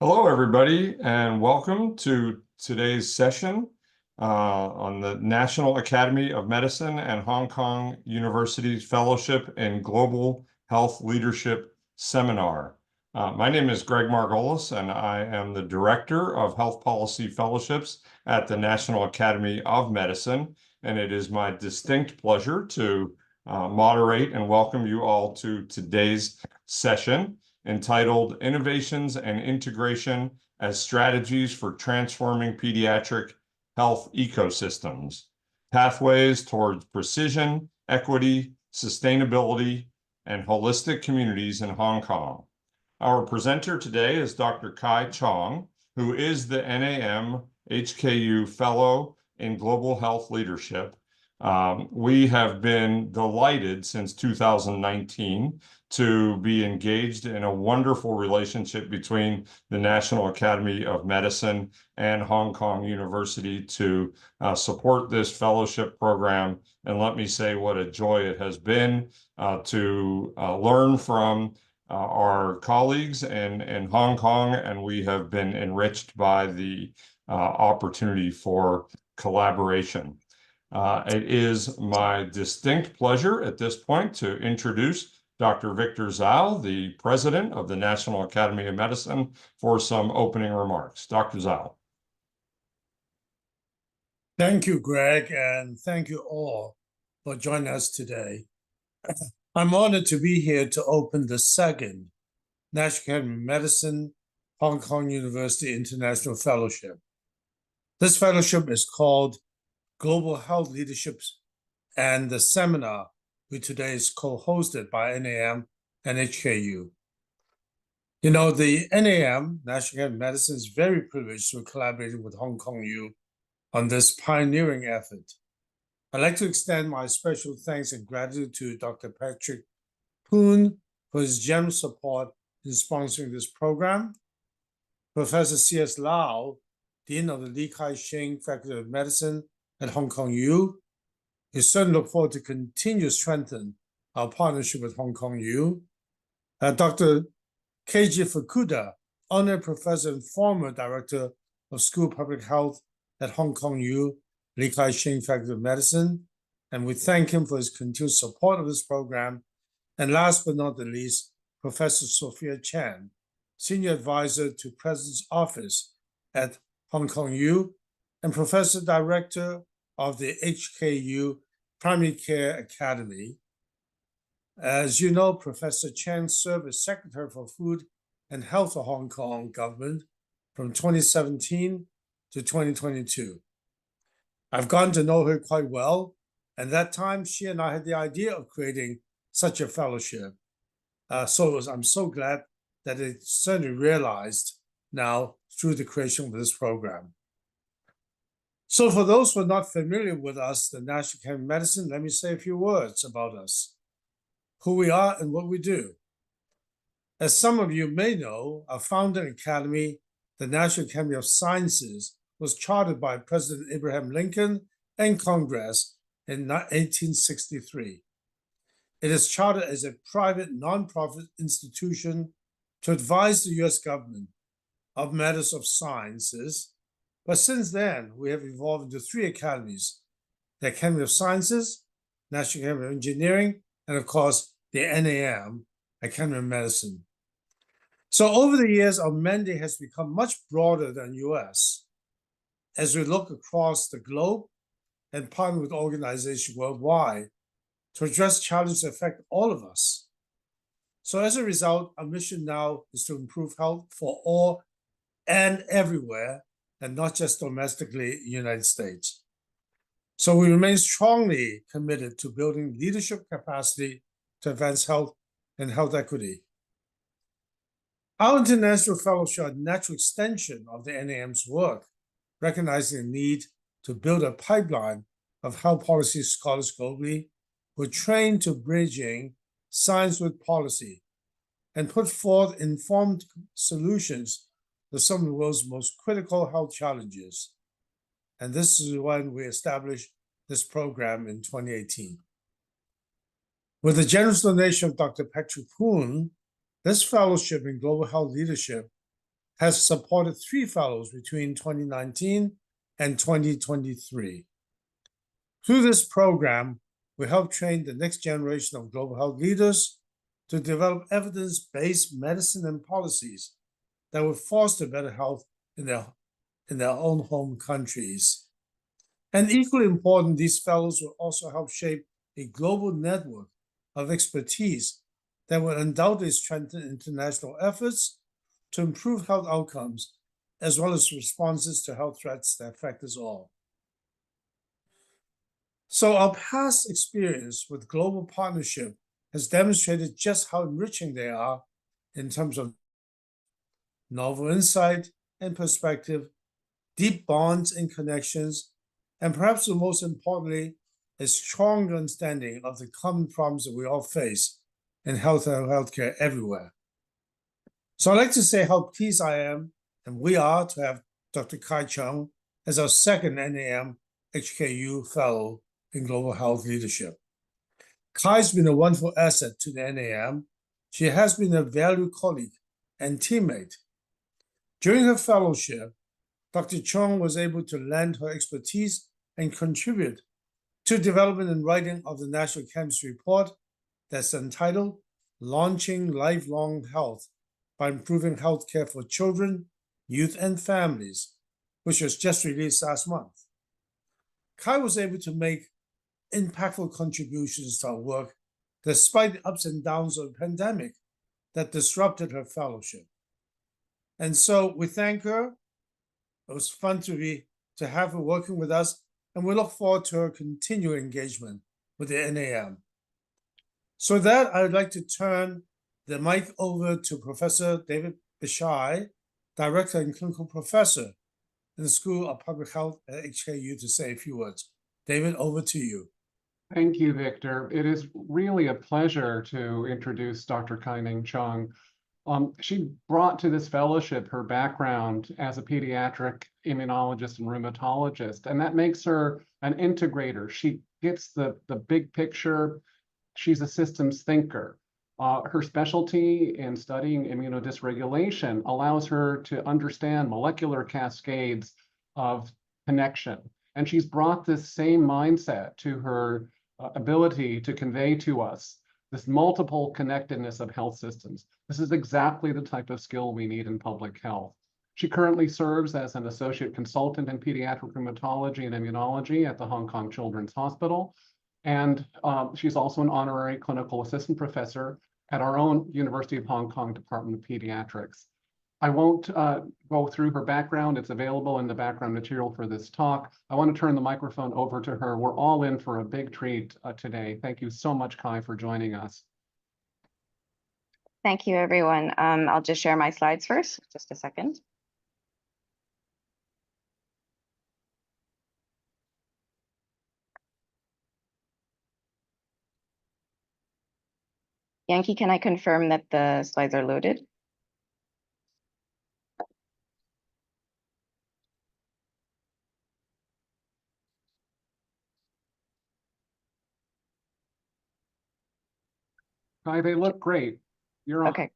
Hello, everybody, and welcome to today's session on the National Academy of Medicine and Hong Kong University's Fellowship in Global Health Leadership Seminar. My name is Greg Margolis, and I am the Director of Health Policy Fellowships at the National Academy of Medicine, and it is my distinct pleasure to moderate and welcome you all to today's session, entitled Innovations and Integration as Strategies for Transforming Pediatric Health Ecosystems, Pathways Towards Precision, Equity, Sustainability, and Holistic Communities in Hong Kong. Our presenter today is Dr. Kai Cheong, who is the NAM-HKU Fellow in Global Health Leadership. We have been delighted since 2019 to be engaged in a wonderful relationship between the National Academy of Medicine and Hong Kong University to support this fellowship program. And let me say what a joy it has been to learn from our colleagues in Hong Kong, and we have been enriched by the opportunity for collaboration. It is my distinct pleasure at this point to introduce Dr. Victor Zhao, the president of the National Academy of Medicine, for some opening remarks. Dr. Zhao. Thank you, Greg, and thank you all for joining us today. I'm honored to be here to open the second National Academy of Medicine Hong Kong University International Fellowship. This fellowship is called Global Health Leaderships, and the seminar we today is co-hosted by NAM and HKU. You know, the NAM, National Academy of Medicine, is very privileged to collaborate with Hong Kong U on this pioneering effort. I'd like to extend my special thanks and gratitude to Dr. Paediatric Poon for his generous support in sponsoring this program, Professor C.S. Lau, Dean of the Lee Kai-shing Faculty of Medicine at Hong Kong U. We certainly look forward to continue to strengthen our partnership with Hong Kong U. Dr. Keiji Fukuda, Honorary Professor and former Director of School of Public Health at Hong Kong U, Lee Kai-shing Faculty of Medicine, and we thank him for his continued support of this program. And last but not the least, Professor Sophia Chan, Senior Advisor to President's Office at Hong Kong U, and Professor Director of the HKU Primary Care Academy. As you know, Professor Chan served as Secretary for Food and Health of Hong Kong government from 2017 to 2022. I've gotten to know her quite well, and that time she and I had the idea of creating such a fellowship. I'm so glad that it's certainly realized now through the creation of this program. So for those who are not familiar with us, the National Academy of Medicine, let me say a few words about us, who we are and what we do. As some of you may know, our founding academy, the National Academy of Sciences, was chartered by President Abraham Lincoln and Congress in 1863. It is chartered as a private nonprofit institution to advise the U.S. government of matters of sciences. But since then, we have evolved into three academies: the Academy of Sciences, National Academy of Engineering, and of course, the NAM, Academy of Medicine. So over the years, our mandate has become much broader than US. As we look across the globe and partner with organizations worldwide to address challenges that affect all of us. So as a result, our mission now is to improve health for all and everywhere, and not just domestically in the United States. So we remain strongly committed to building leadership capacity to advance health and health equity. Our international fellowship is a natural extension of the NAM's work, recognizing the need to build a pipeline of health policy scholars globally who are trained to bridging science with policy and put forth informed solutions to some of the world's most critical health challenges. And this is when we established this program in 2018. With the generous donation of Dr. Paediatric Poon, this fellowship in global health leadership has supported 3 fellows between 2019 and 2023. Through this program, we help train the next generation of global health leaders to develop evidence-based medicine and policies that will foster better health in their own home countries. And equally important, these fellows will also help shape a global network of expertise that will undoubtedly strengthen international efforts to improve health outcomes, as well as responses to health threats that affect us all. So our past experience with global partnership has demonstrated just how enriching they are in terms of novel insight and perspective, deep bonds and connections, and perhaps most importantly, a strong understanding of the common problems that we all face in health and healthcare everywhere. So I'd like to say how pleased I am, and we are, to have Dr. Kai Cheong as our second NAM-HKU Fellow in Global Health Leadership. Kai's been a wonderful asset to the NAM. She has been a valued colleague and teammate. During her fellowship, Dr. Cheong was able to lend her expertise and contribute to development and writing of the National Chemistry Report that's entitled Launching Lifelong Health by Improving Healthcare for Children, Youth, and Families, which was just released last month. Kai was able to make impactful contributions to our work despite the ups and downs of the pandemic that disrupted her fellowship. And so we thank her. It was fun to have her working with us, and we look forward to her continued engagement with the NAM. So with that, I would like to turn the mic over to Professor David Bishai, Director and Clinical Professor in the School of Public Health at HKU, to say a few words. David, over to you. Thank you, Victor. It is really a pleasure to introduce Dr. Kai-ning Cheong. She brought to this fellowship her background as a pediatric immunologist and rheumatologist, and that makes her an integrator. She gets the big picture. She's a systems thinker. Her specialty in studying immunodysregulation allows her to understand molecular cascades of connection. And she's brought this same mindset to her ability to convey to us this multiple connectedness of health systems. This is exactly the type of skill we need in public health. She currently serves as an associate consultant in pediatric rheumatology and immunology at the Hong Kong Children's Hospital. And she's also an honorary clinical assistant professor at our own University of Hong Kong Department of Pediatrics. I won't go through her background. It's available in the background material for this talk. I want to turn the microphone over to her. We're all in for a big treat today. Thank you so much, Kai, for joining us. Thank you, everyone. I'll just share my slides first, just a second. Yankee, can I confirm that the slides are loaded? Kai, they look great. You're on. Okay.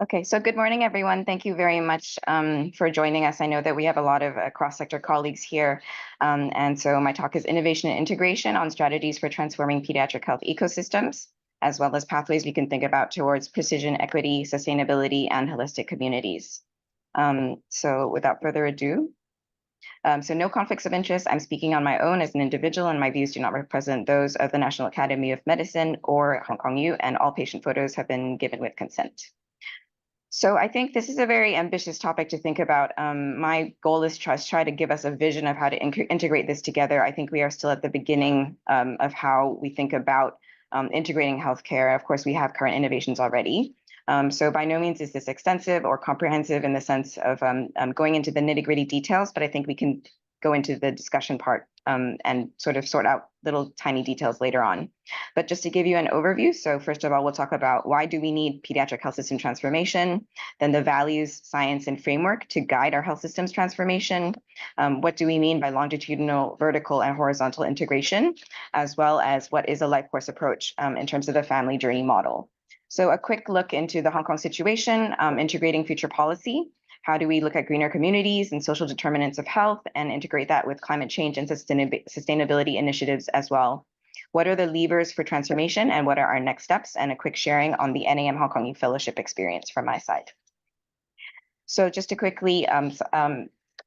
Okay, so good morning, everyone. Thank you very much for joining us. I know that we have a lot of cross-sector colleagues here. And so my talk is Innovation and Integration on Strategies for Transforming Pediatric Health Ecosystems, as well as pathways we can think about towards precision, equity, sustainability, and holistic communities. So without further ado, so no conflicts of interest. I'm speaking on my own as an individual, and my views do not represent those of the National Academy of Medicine or Hong Kong U, and all patient photos have been given with consent. So I think this is a very ambitious topic to think about. My goal is to try to give us a vision of how to integrate this together. I think we are still at the beginning of how we think about integrating healthcare. Of course, we have current innovations already. So by no means is this extensive or comprehensive in the sense of going into the nitty-gritty details, but I think we can go into the discussion part and sort of sort out little tiny details later on. But just to give you an overview, so first of all, we'll talk about why do we need pediatric health system transformation, then the values, science, and framework to guide our health systems transformation. What do we mean by longitudinal, vertical, and horizontal integration, as well as what is a life course approach in terms of the family journey model. So a quick look into the Hong Kong situation, integrating future policy. How do we look at greener communities and social determinants of health and integrate that with climate change and sustainability initiatives as well? What are the levers for transformation and what are our next steps? And a quick sharing on the NAM Hong Kong Fellowship experience from my side. So just to quickly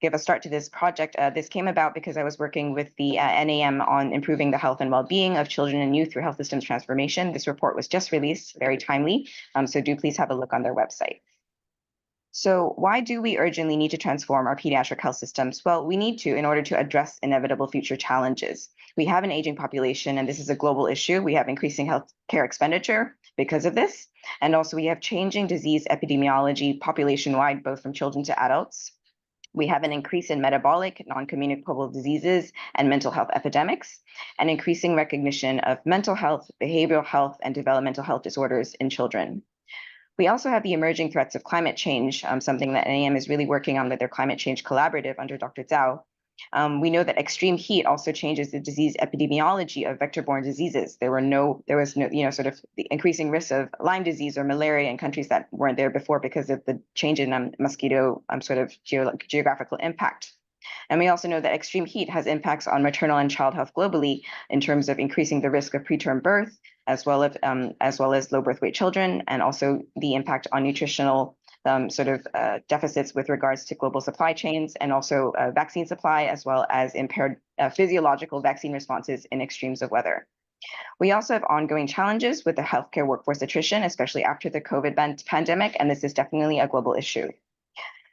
give a start to this project, this came about because I was working with the NAM on improving the health and well-being of children and youth through health systems transformation. This report was just released, very timely, so do please have a look on their website. So why do we urgently need to transform our pediatric health systems? Well, we need to in order to address inevitable future challenges. We have an aging population, and this is a global issue. We have increasing healthcare expenditure because of this. And also we have changing disease epidemiology population-wide, both from children to adults. We have an increase in metabolic, non-communicable diseases and mental health epidemics, and increasing recognition of mental health, behavioral health, and developmental health disorders in children. We also have the emerging threats of climate change, something that NAM is really working on with their climate change collaborative under Dr. Zhao. We know that extreme heat also changes the disease epidemiology of vector-borne diseases. There was no, sort of the increasing risk of Lyme disease or malaria in countries that weren't there before because of the change in mosquito sort of geographical impact. And we also know that extreme heat has impacts on maternal and child health globally in terms of increasing the risk of preterm birth, as well as low birth weight children, and also the impact on nutritional deficits with regards to global supply chains and also vaccine supply, as well as impaired physiological vaccine responses in extremes of weather. We also have ongoing challenges with the healthcare workforce attrition, especially after the COVID pandemic, and this is definitely a global issue.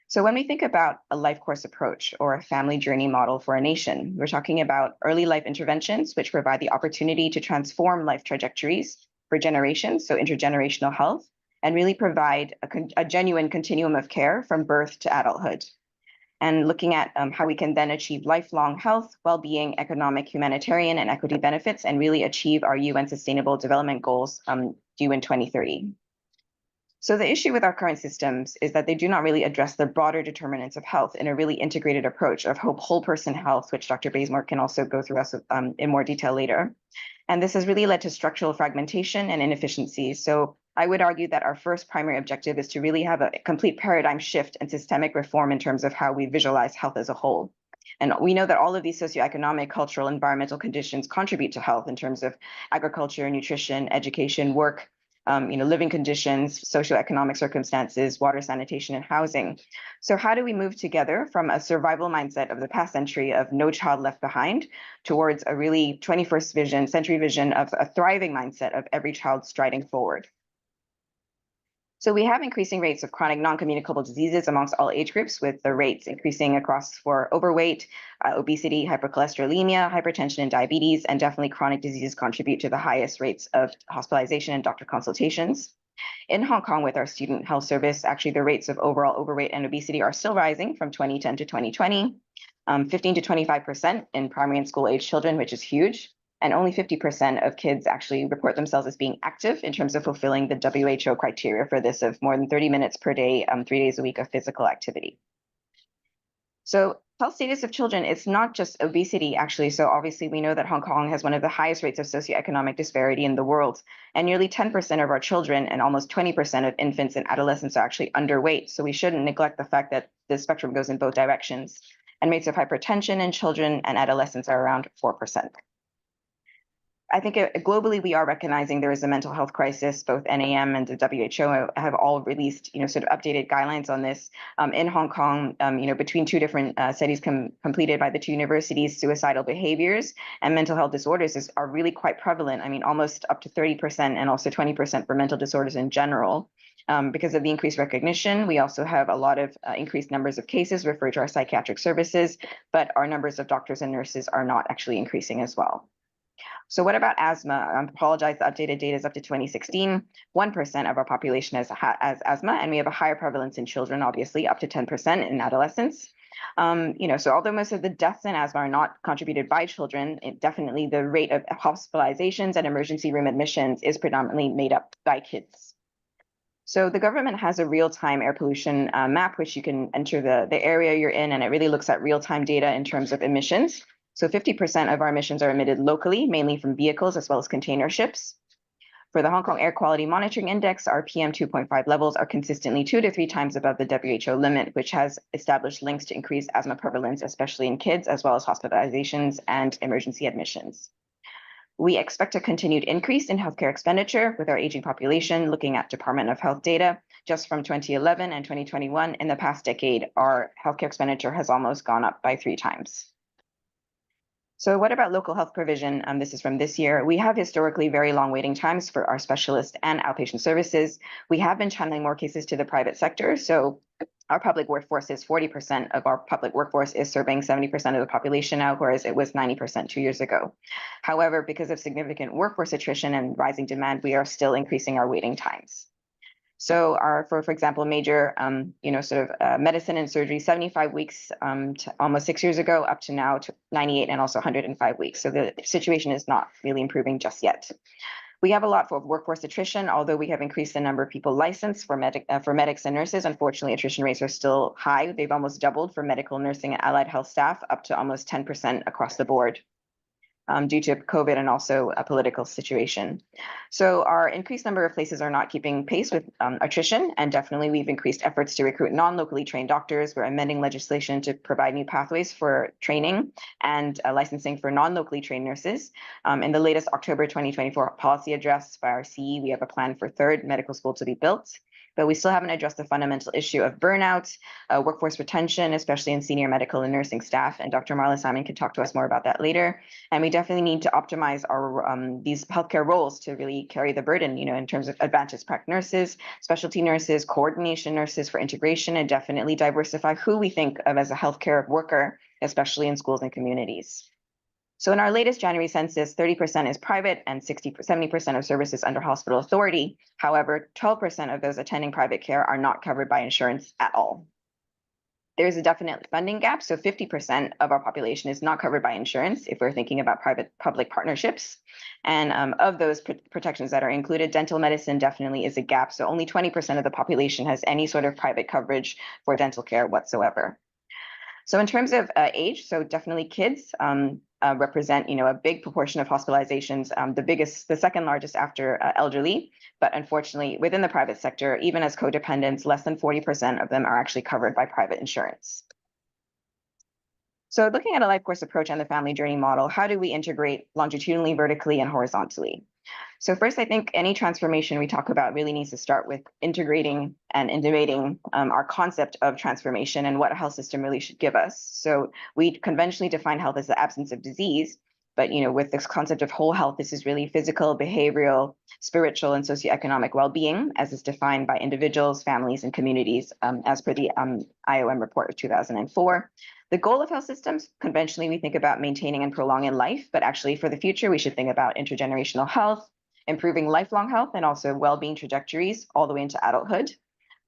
So when we think about a life course approach or a family journey model for a nation, we're talking about early life interventions, which provide the opportunity to transform life trajectories for generations, so intergenerational health, and really provide a genuine continuum of care from birth to adulthood. And looking at how we can then achieve lifelong health, well-being, economic, humanitarian, and equity benefits, and really achieve our UN Sustainable Development Goals due in 2030. So the issue with our current systems is that they do not really address the broader determinants of health in a really integrated approach of whole person health, which Dr. Bazemore can also go through us in more detail later. And this has really led to structural fragmentation and inefficiencies. So I would argue that our first primary objective is to really have a complete paradigm shift and systemic reform in terms of how we visualize health as a whole. And we know that all of these socioeconomic, cultural, environmental conditions contribute to health in terms of agriculture, nutrition, education, work, living conditions, socioeconomic circumstances, water, sanitation, and housing. So how do we move together from a survival mindset of the past century of no child left behind towards a really 21st century vision of a thriving mindset of every child striding forward? So we have increasing rates of chronic non-communicable diseases amongst all age groups, with the rates increasing across for overweight, obesity, hypercholesterolemia, hypertension, and diabetes, and definitely chronic diseases contribute to the highest rates of hospitalization and doctor consultations. In Hong Kong, with our student health service, actually the rates of overall overweight and obesity are still rising from 2010 to 2020, 15 to 25% in primary and school age children, which is huge. And only 50% of kids actually report themselves as being active in terms of fulfilling the WHO criteria for this of more than 30 minutes per day, 3 days a week of physical activity. So health status of children, it's not just obesity, actually. So obviously we know that Hong Kong has one of the highest rates of socioeconomic disparity in the world, and nearly 10% of our children and almost 20% of infants and adolescents are actually underweight. So we shouldn't neglect the fact that the spectrum goes in both directions. And rates of hypertension in children and adolescents are around 4%. I think globally, we are recognizing there is a mental health crisis. Both NAM and the WHO have all released, sort of updated guidelines on this. In Hong Kong, between two different studies completed by the two universities, suicidal behaviors and mental health disorders are really quite prevalent. I mean, almost up to 30% and also 20% for mental disorders in general. Because of the increased recognition, we also have a lot of increased numbers of cases referred to our psychiatric services, but our numbers of doctors and nurses are not actually increasing as well. So what about asthma? I apologize, the updated data is up to 2016. 1% of our population has asthma, and we have a higher prevalence in children, obviously, up to 10% in adolescents. So although most of the deaths in asthma are not contributed by children, definitely the rate of hospitalizations and emergency room admissions is predominantly made up by kids. So the government has a real-time air pollution map, which you can enter the area you're in, and it really looks at real-time data in terms of emissions. So 50% of our emissions are emitted locally, mainly from vehicles as well as container ships. For the Hong Kong Air Quality Monitoring Index, our PM 2.5 levels are consistently 2 to 3 times above the WHO limit, which has established links to increased asthma prevalence, especially in kids, as well as hospitalizations and emergency admissions. We expect a continued increase in healthcare expenditure with our aging population. Looking at Department of Health data, just from 2011 and 2021, in the past decade, our healthcare expenditure has almost gone up by 3 times. So what about local health provision? This is from this year. We have historically very long waiting times for our specialist and outpatient services. We have been channeling more cases to the private sector. So our public workforce is 40% of our public workforce is serving 70% of the population now, whereas it was 90% 2 years ago. However, because of significant workforce attrition and rising demand, we are still increasing our waiting times. So for example, major, medicine and surgery, 75 weeks to almost 6 years ago, up to now to 98 and also 105 weeks. So the situation is not really improving just yet. We have a lot for workforce attrition, although we have increased the number of people licensed for medics and nurses. Unfortunately, attrition rates are still high. They've almost doubled for medical, nursing, and allied health staff, up to almost 10% across the board. Due to COVID and also a political situation. So our increased number of places are not keeping pace with attrition, and definitely we've increased efforts to recruit non-locally trained doctors. We're amending legislation to provide new pathways for training and licensing for non-locally trained nurses. In the latest October 2024 policy address by our CE, we have a plan for 3rd medical school to be built. But we still haven't addressed the fundamental issue of burnout, workforce retention, especially in senior medical and nursing staff. And Dr. Marla Simon can talk to us more about that later. And we definitely need to optimize our these healthcare roles to really carry the burden, in terms of advanced practice nurses, specialty nurses, coordination nurses for integration, and definitely diversify who we think of as a healthcare worker, especially in schools and communities. So in our latest January census, 30% is private and 70% of services under hospital authority. However, 12% of those attending private care are not covered by insurance at all. There is a definite funding gap. So 50% of our population is not covered by insurance if we're thinking about private-public partnerships. And of those protections that are included, dental medicine definitely is a gap. So only 20% of the population has any sort of private coverage for dental care whatsoever. So in terms of age, so definitely kids represent, a big proportion of hospitalizations, the second largest after elderly. But unfortunately, within the private sector, even as codependents, less than 40% of them are actually covered by private insurance. So looking at a life course approach and the family journey model, how do we integrate longitudinally, vertically, and horizontally? So first, I think any transformation we talk about really needs to start with integrating and innovating our concept of transformation and what a health system really should give us. So we conventionally define health as the absence of disease, but with this concept of whole health, this is really physical, behavioral, spiritual, and socioeconomic well-being, as is defined by individuals, families, and communities, as per the IOM report of 2004. The goal of health systems, conventionally, we think about maintaining and prolonging life, but actually for the future, we should think about intergenerational health, improving lifelong health, and also well-being trajectories all the way into adulthood,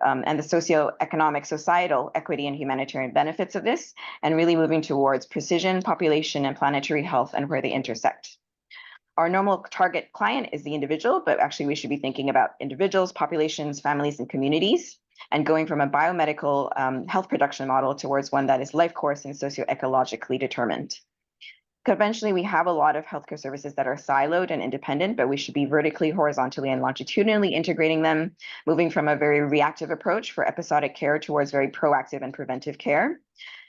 and the socioeconomic, societal equity and humanitarian benefits of this, and really moving towards precision, population, and planetary health and where they intersect. Our normal target client is the individual, but actually we should be thinking about individuals, populations, families, and communities, and going from a biomedical health production model towards one that is life course and socioecologically determined. Conventionally, we have a lot of healthcare services that are siloed and independent, but we should be vertically, horizontally, and longitudinally integrating them, moving from a very reactive approach for episodic care towards very proactive and preventive care,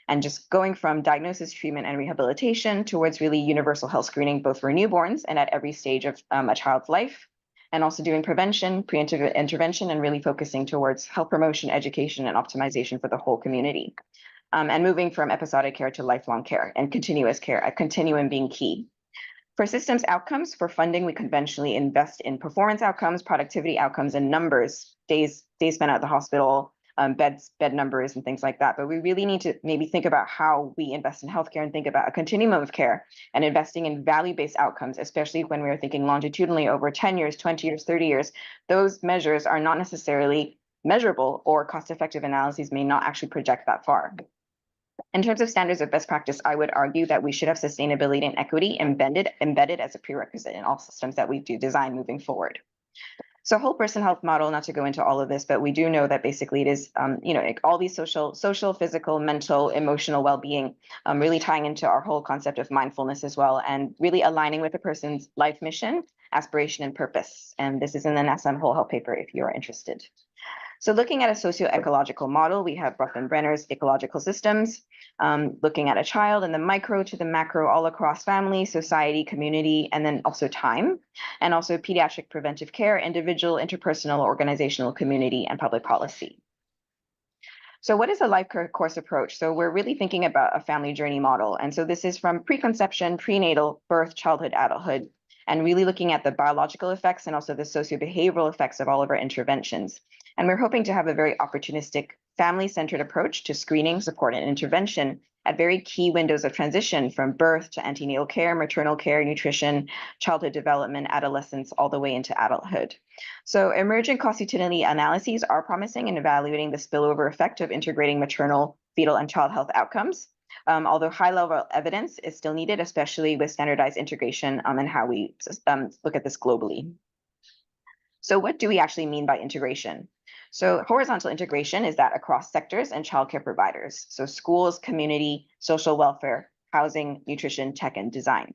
and just going from diagnosis, treatment, and rehabilitation towards really universal health screening, both for newborns and at every stage of a child's life, and also doing prevention, preemptive intervention, and really focusing towards health promotion, education, and optimization for the whole community. And moving from episodic care to lifelong care and continuous care, a continuum being key. For systems outcomes, for funding, we conventionally invest in performance outcomes, productivity outcomes, and numbers, days spent at the hospital, bed numbers, and things like that. But we really need to maybe think about how we invest in healthcare and think about a continuum of care and investing in value-based outcomes, especially when we're thinking longitudinally over 10 years, 20 years, 30 years. Those measures are not necessarily measurable, or cost-effective analyses may not actually project that far. In terms of standards of best practice, I would argue that we should have sustainability and equity embedded as a prerequisite in all systems that we do design moving forward. So whole person health model, not to go into all of this, but we do know that basically it is, all these social, physical, mental, emotional well-being, really tying into our whole concept of mindfulness as well, and really aligning with a person's life mission, aspiration, and purpose. And this is in the NASM Whole Health paper if you're interested. So looking at a socio-ecological model, we have Brough and Brenner's ecological systems, looking at a child and the micro to the macro all across family, society, community, and then also time, and also pediatric preventive care, individual, interpersonal, organizational, community, and public policy. So what is a life course approach? So we're really thinking about a family journey model. And so this is from preconception, prenatal, birth, childhood, adulthood, and really looking at the biological effects and also the socio-behavioral effects of all of our interventions. And we're hoping to have a very opportunistic, family-centered approach to screening, support, and intervention at very key windows of transition from birth to antenatal care, maternal care, nutrition, childhood development, adolescence, all the way into adulthood. So emergent cost utility analyses are promising in evaluating the spillover effect of integrating maternal, fetal, and child health outcomes. Although high-level evidence is still needed, especially with standardized integration and how we look at this globally. So what do we actually mean by integration? So horizontal integration is that across sectors and childcare providers. So schools, community, social welfare, housing, nutrition, tech, and design.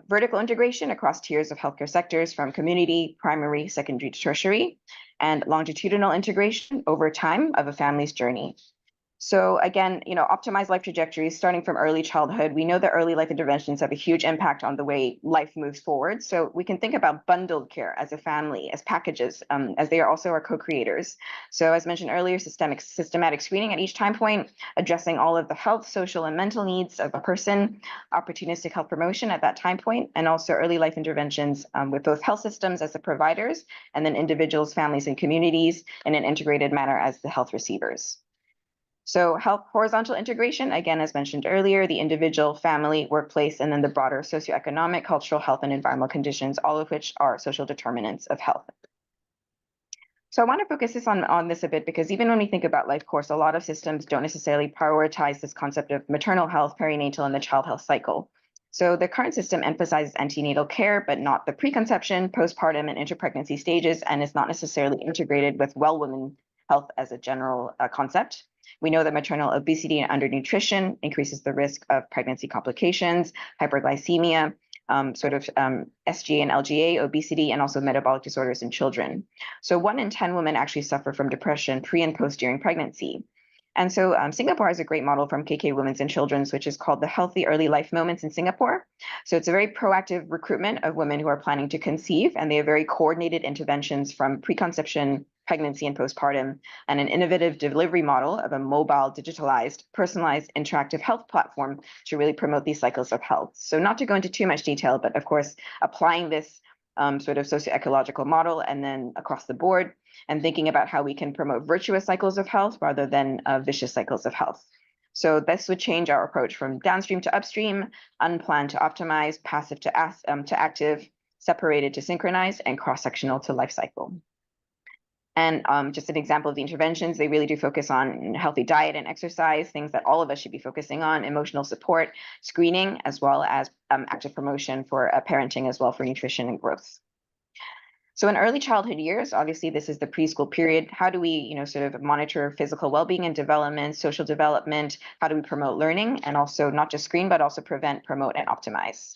Vertical integration across tiers of healthcare sectors from community, primary, secondary to tertiary, and longitudinal integration over time of a family's journey. So again, optimize life trajectories starting from early childhood. We know that early life interventions have a huge impact on the way life moves forward. So we can think about bundled care as a family, as packages, as they are also our co-creators. So as mentioned earlier, systematic screening at each time point, addressing all of the health, social, and mental needs of a person, opportunistic health promotion at that time point, and also early life interventions with both health systems as the providers, and then individuals, families, and communities in an integrated manner as the health receivers. So health horizontal integration, again, as mentioned earlier, the individual, family, workplace, and then the broader socioeconomic, cultural, health, and environmental conditions, all of which are social determinants of health. So I want to focus on this a bit because even when we think about life course, a lot of systems don't necessarily prioritize this concept of maternal health, perinatal, and the child health cycle. So the current system emphasizes antenatal care, but not the preconception, postpartum, and interpregnancy stages, and is not necessarily integrated with well women health as a general concept. We know that maternal obesity and undernutrition increases the risk of pregnancy complications, hyperglycemia, SGA and LGA, obesity, and also metabolic disorders in children. So 1 in 10 women actually suffer from depression pre and post during pregnancy. And so Singapore has a great model from KK Women's and Children's, which is called the Healthy Early Life Moments in Singapore. So it's a very proactive recruitment of women who are planning to conceive, and they have very coordinated interventions from preconception, pregnancy, and postpartum, and an innovative delivery model of a mobile, digitalized, personalized, interactive health platform to really promote these cycles of health. So not to go into too much detail, but of course, applying this sort of socio-ecological model and then across the board, and thinking about how we can promote virtuous cycles of health rather than vicious cycles of health. So this would change our approach from downstream to upstream, unplanned to optimized, passive to active, separated to synchronized, and cross-sectional to life cycle. And just an example of the interventions, they really do focus on healthy diet and exercise, things that all of us should be focusing on, emotional support, screening, as well as active promotion for parenting as well for nutrition and growth. So in early childhood years, obviously this is the preschool period. How do we, sort of monitor physical well-being and development, social development? How do we promote learning and also not just screen, but also prevent, promote, and optimize?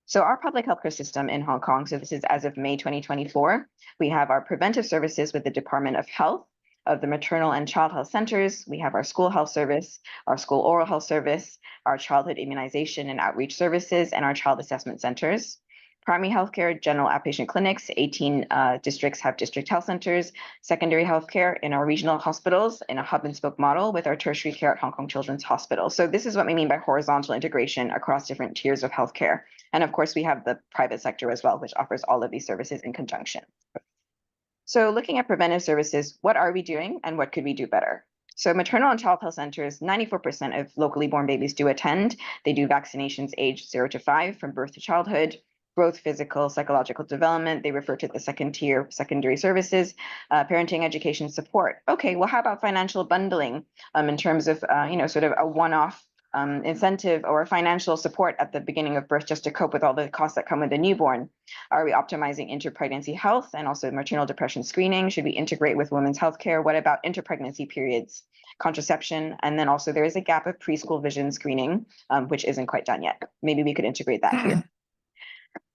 So our public healthcare system in Hong Kong, so this is as of May 2024, we have our preventive services with the Department of Health, of the maternal and child health centers. We have our school health service, our school oral health service, our childhood immunization and outreach services, and our child assessment centers. Primary healthcare, general outpatient clinics, 18 districts have district health centers, secondary healthcare in our regional hospitals in a hub and spoke model with our tertiary care at Hong Kong Children's Hospital. So this is what we mean by horizontal integration across different tiers of healthcare. And of course, we have the private sector as well, which offers all of these services in conjunction. So looking at preventive services, what are we doing and what could we do better? So maternal and child health centers, 94% of locally born babies do attend. They do vaccinations age 0 to 5 from birth to childhood. Growth, physical, psychological development. They refer to the second tier secondary services, parenting, education, support. Okay, well, how about financial bundling in terms of, sort of a one-off incentive or financial support at the beginning of birth just to cope with all the costs that come with a newborn? Are we optimizing inter-pregnancy health and also maternal depression screening? Should we integrate with women's health care? What about inter-pregnancy periods, contraception? And then also there is a gap of preschool vision screening, which isn't quite done yet. Maybe we could integrate that here.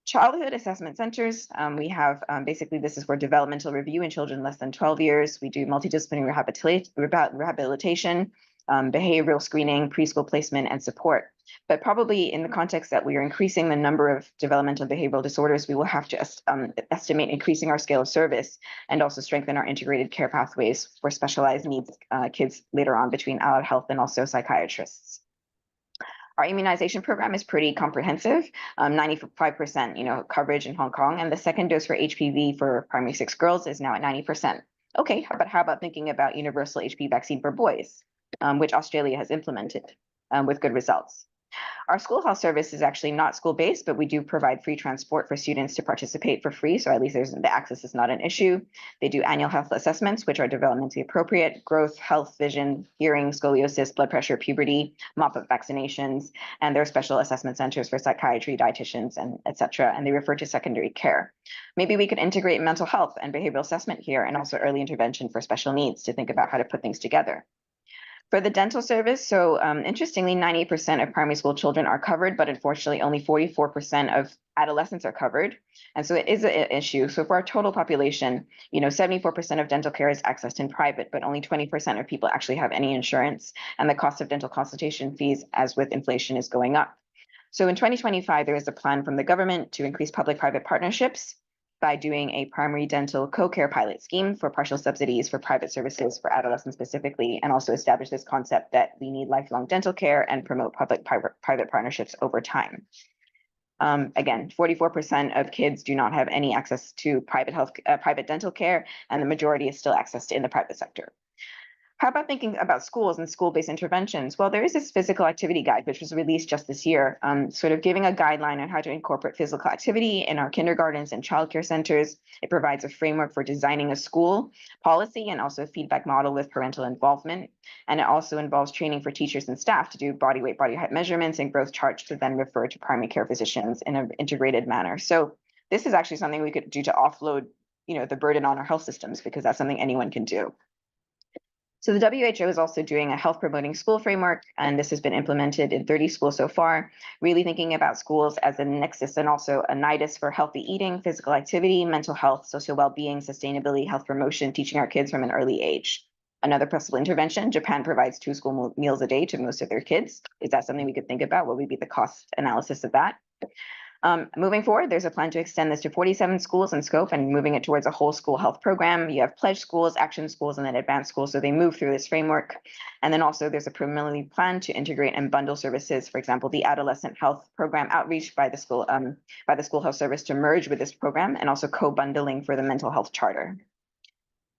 Childhood assessment centers, we have basically this is for developmental review in children less than 12 years. We do multidisciplinary rehabilitation, behavioral screening, preschool placement, and support. But probably in the context that we are increasing the number of developmental and behavioral disorders, we will have to estimate increasing our scale of service and also strengthen our integrated care pathways for specialized needs kids later on between allied health and also psychiatrists. Our immunization program is pretty comprehensive, 95% coverage in Hong Kong, and the second dose for HPV for primary 6 girls is now at 90%. Okay, but how about thinking about universal HPV vaccine for boys, which Australia has implemented with good results. Our school health service is actually not school-based, but we do provide free transport for students to participate for free. So at least the access is not an issue. They do annual health assessments, which are developmentally appropriate, growth, health, vision, hearing, scoliosis, blood pressure, puberty, mop-up vaccinations, and there are special assessment centers for psychiatry, dietitians, and et cetera, and they refer to secondary care. Maybe we could integrate mental health and behavioral assessment here and also early intervention for special needs to think about how to put things together. For the dental service, so interestingly, 98% of primary school children are covered, but unfortunately only 44% of adolescents are covered. And so it is an issue. So for our total population, 74% of dental care is accessed in private, but only 20% of people actually have any insurance. And the cost of dental consultation fees, as with inflation, is going up. So in 2025, there is a plan from the government to increase public-private partnerships by doing a primary dental co-care pilot scheme for partial subsidies for private services for adolescents specifically, and also establish this concept that we need lifelong dental care and promote public-private partnerships over time. Again, 44% of kids do not have any access to private dental care, and the majority is still accessed in the private sector. How about thinking about schools and school-based interventions? Well, there is this physical activity guide, which was released just this year, sort of giving a guideline on how to incorporate physical activity in our kindergartens and childcare centers. It provides a framework for designing a school policy and also a feedback model with parental involvement. And it also involves training for teachers and staff to do body weight, body height measurements and growth charts to then refer to primary care physicians in an integrated manner. So this is actually something we could do to offload, the burden on our health systems, because that's something anyone can do. So the WHO is also doing a health promoting school framework, and this has been implemented in 30 schools so far, really thinking about schools as a nexus and also a nidus for healthy eating, physical activity, mental health, social well-being, sustainability, health promotion, teaching our kids from an early age. Another possible intervention, Japan provides 2 school meals a day to most of their kids. Is that something we could think about? What would be the cost analysis of that? Moving forward, there's a plan to extend this to 47 schools in scope and moving it towards a whole school health program. You have pledge schools, action schools, and then advanced schools. So they move through this framework. And then also there's a preliminary plan to integrate and bundle services. For example, the adolescent health program outreach by the school health service to merge with this program, and also co-bundling for the mental health charter.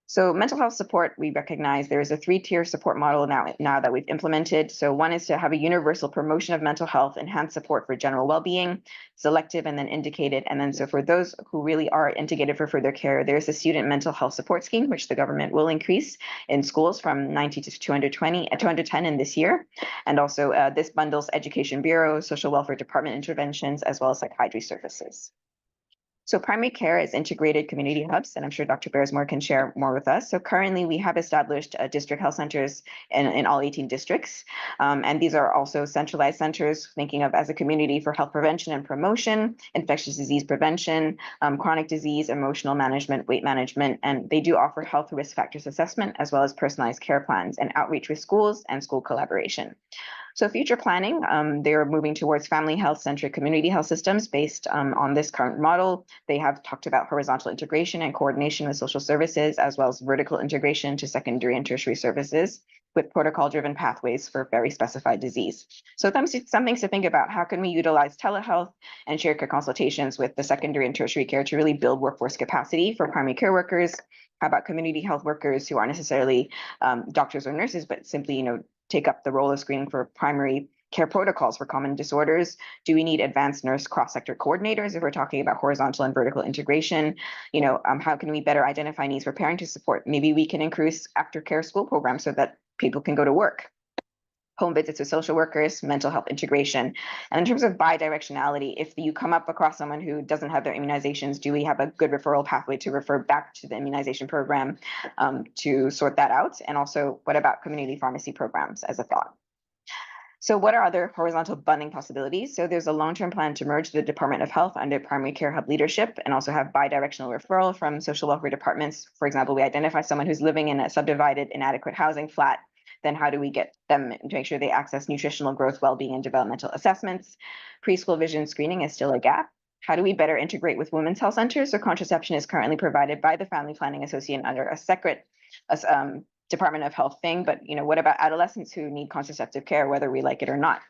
So mental health support, we recognize there is a 3-tier support model now that we've implemented. So one is to have a universal promotion of mental health, enhanced support for general well-being, selective and then indicated. And then so for those who really are indicated for further care, there's a student mental health support scheme, which the government will increase in schools from 90 to 210 in this year. And also this bundles education bureau, social welfare department interventions, as well as psychiatry services. So primary care is integrated community hubs, and I'm sure Dr. Bearsmore can share more with us. So currently we have established district health centers in all 18 districts. And these are also centralized centers thinking of as a community for health prevention and promotion, infectious disease prevention, chronic disease, emotional management, weight management, and they do offer health risk factors assessment as well as personalized care plans and outreach with schools and school collaboration. So future planning, they are moving towards family health-centric community health systems based on this current model. They have talked about horizontal integration and coordination with social services, as well as vertical integration to secondary and tertiary services with protocol-driven pathways for very specified disease. So some things to think about. How can we utilize telehealth and shared care consultations with the secondary and tertiary care to really build workforce capacity for primary care workers? How about community health workers who aren't necessarily doctors or nurses, but simply, take up the role of screening for primary care protocols for common disorders? Do we need advanced nurse cross-sector coordinators if we're talking about horizontal and vertical integration? How can we better identify needs for parenting support? Maybe we can increase aftercare school programs so that people can go to work. home visits with social workers, mental health integration. And in terms of bidirectionality, if you come up across someone who doesn't have their immunizations, do we have a good referral pathway to refer back to the immunization program to sort that out? And also, what about community pharmacy programs as a thought? So what are other horizontal funding possibilities? So there's a long-term plan to merge the Department of Health under primary care hub leadership and also have bidirectional referral from social welfare departments. For example, we identify someone who's living in a subdivided, inadequate housing flat. Then how do we get them to make sure they access nutritional growth, well-being, and developmental assessments? Preschool vision screening is still a gap. How do we better integrate with women's health centers? So contraception is currently provided by the Family Planning Association under a separate Department of Health thing, but what about adolescents who need contraceptive care, whether we like it or not?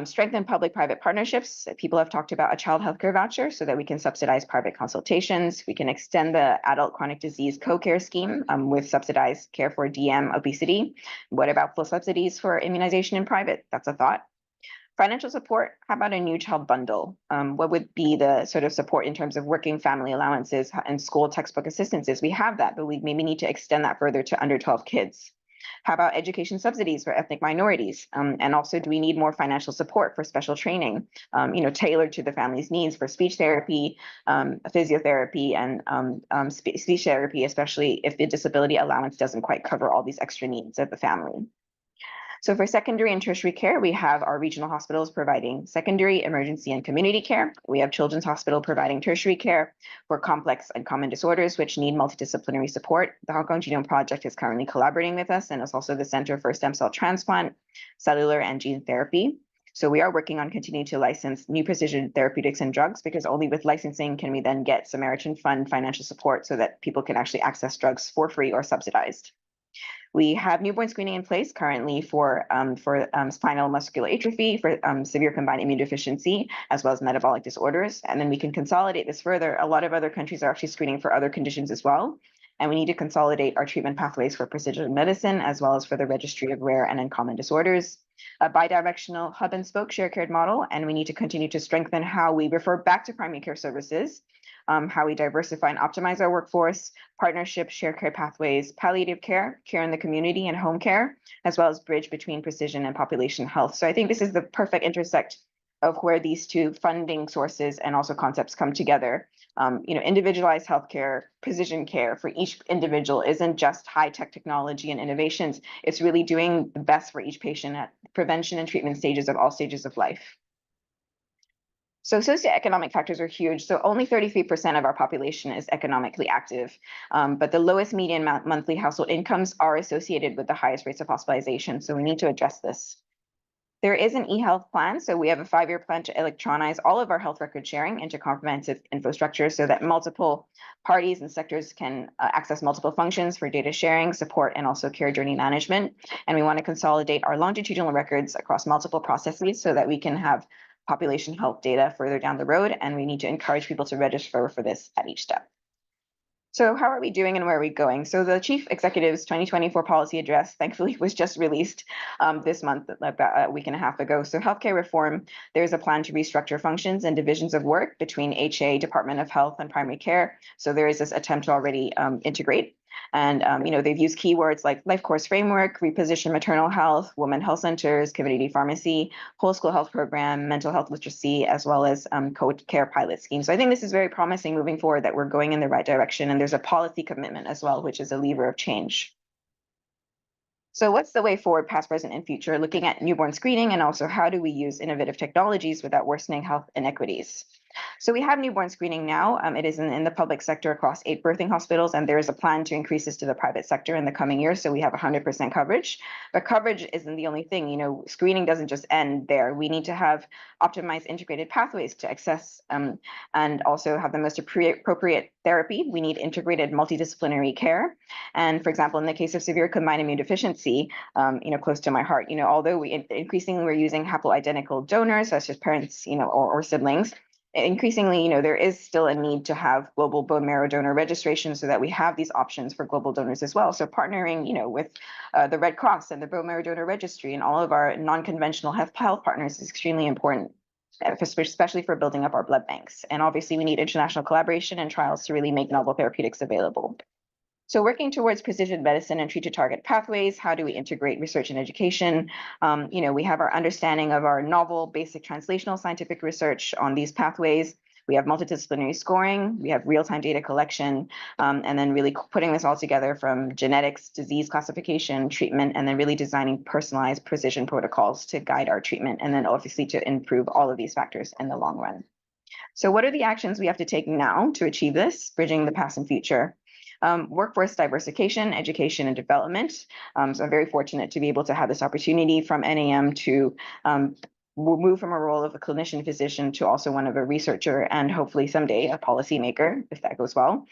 Strengthen public-private partnerships. People have talked about a child healthcare voucher so that we can subsidize private consultations. We can extend the adult chronic disease co-care scheme with subsidized care for DM, obesity. What about full subsidies for immunization in private? That's a thought. Financial support, how about a new child bundle? What would be the sort of support in terms of working family allowances and school textbook assistances? We have that, but we maybe need to extend that further to under 12 kids. How about education subsidies for ethnic minorities? And also, do we need more financial support for special training, tailored to the family's needs for speech therapy, physiotherapy, and speech therapy, especially if the disability allowance doesn't quite cover all these extra needs of the family? So for secondary and tertiary care, we have our regional hospitals providing secondary, emergency, and community care. We have Children's Hospital providing tertiary care for complex and common disorders which need multidisciplinary support. The Hong Kong Genome Project is currently collaborating with us, and it's also the Center for Stem Cell Transplant, Cellular, and Gene Therapy. So we are working on continuing to license new precision therapeutics and drugs, because only with licensing can we then get Samaritan Fund financial support so that people can actually access drugs for free or subsidized. We have newborn screening in place currently for spinal muscular atrophy, for severe combined immune deficiency, as well as metabolic disorders. And then we can consolidate this further. A lot of other countries are actually screening for other conditions as well. And we need to consolidate our treatment pathways for precision medicine, as well as for the registry of rare and uncommon disorders. A bidirectional hub and spoke share care model, and we need to continue to strengthen how we refer back to primary care services, how we diversify and optimize our workforce, partnership, share care pathways, palliative care, care in the community, and home care, as well as bridge between precision and population health. So I think this is the perfect intersect of where these two funding sources and also concepts come together. Individualized healthcare, precision care for each individual isn't just high-tech technology and innovations. It's really doing the best for each patient at prevention and treatment stages of all stages of life. So socioeconomic factors are huge. So only 33% of our population is economically active, but the lowest median monthly household incomes are associated with the highest rates of hospitalization. So we need to address this. There is an e-health plan. So we have a 5-year plan to electronize all of our health record sharing into comprehensive infrastructure so that multiple parties and sectors can access multiple functions for data sharing, support, and also care journey management. And we want to consolidate our longitudinal records across multiple processes so that we can have population health data further down the road. And we need to encourage people to register for this at each step. So how are we doing and where are we going? So the Chief Executive's 2024 policy address, thankfully, was just released this month, about a week and a half ago. So healthcare reform, there's a plan to restructure functions and divisions of work between HA, Department of Health, and primary care. So there is this attempt to already integrate. And, they've used keywords like life course framework, reposition maternal health, women health centers, community pharmacy, whole school health program, mental health literacy, as well as co-care pilot schemes. So I think this is very promising moving forward, that we're going in the right direction. And there's a policy commitment as well, which is a lever of change. So what's the way forward, past, present, and future, looking at newborn screening, and also how do we use innovative technologies without worsening health inequities? So we have newborn screening now. It is in the public sector across 8 birthing hospitals, and there is a plan to increase this to the private sector in the coming years. So we have 100% coverage, but coverage isn't the only thing. Screening doesn't just end there. We need to have optimized integrated pathways to access and also have the most appropriate therapy. We need integrated multidisciplinary care. And for example, in the case of severe combined immune deficiency, close to my heart, although increasingly we're using haploidentical donors, such as parents, or siblings, increasingly, there is still a need to have global bone marrow donor registration so that we have these options for global donors as well. So partnering, with the Red Cross and the bone marrow donor registry and all of our non-conventional health partners is extremely important, especially for building up our blood banks. And obviously, we need international collaboration and trials to really make novel therapeutics available. So working towards precision medicine and treat to target pathways, how do we integrate research and education? We have our understanding of our novel basic translational scientific research on these pathways. We have multidisciplinary scoring, we have real-time data collection, and then really putting this all together from genetics, disease classification, treatment, and then really designing personalized precision protocols to guide our treatment, and then obviously to improve all of these factors in the long run. So what are the actions we have to take now to achieve this, bridging the past and future? Workforce diversification, education, and development. So I'm very fortunate to be able to have this opportunity from NAM to move from a role of a clinician physician to also one of a researcher and hopefully someday a policymaker, if that goes well.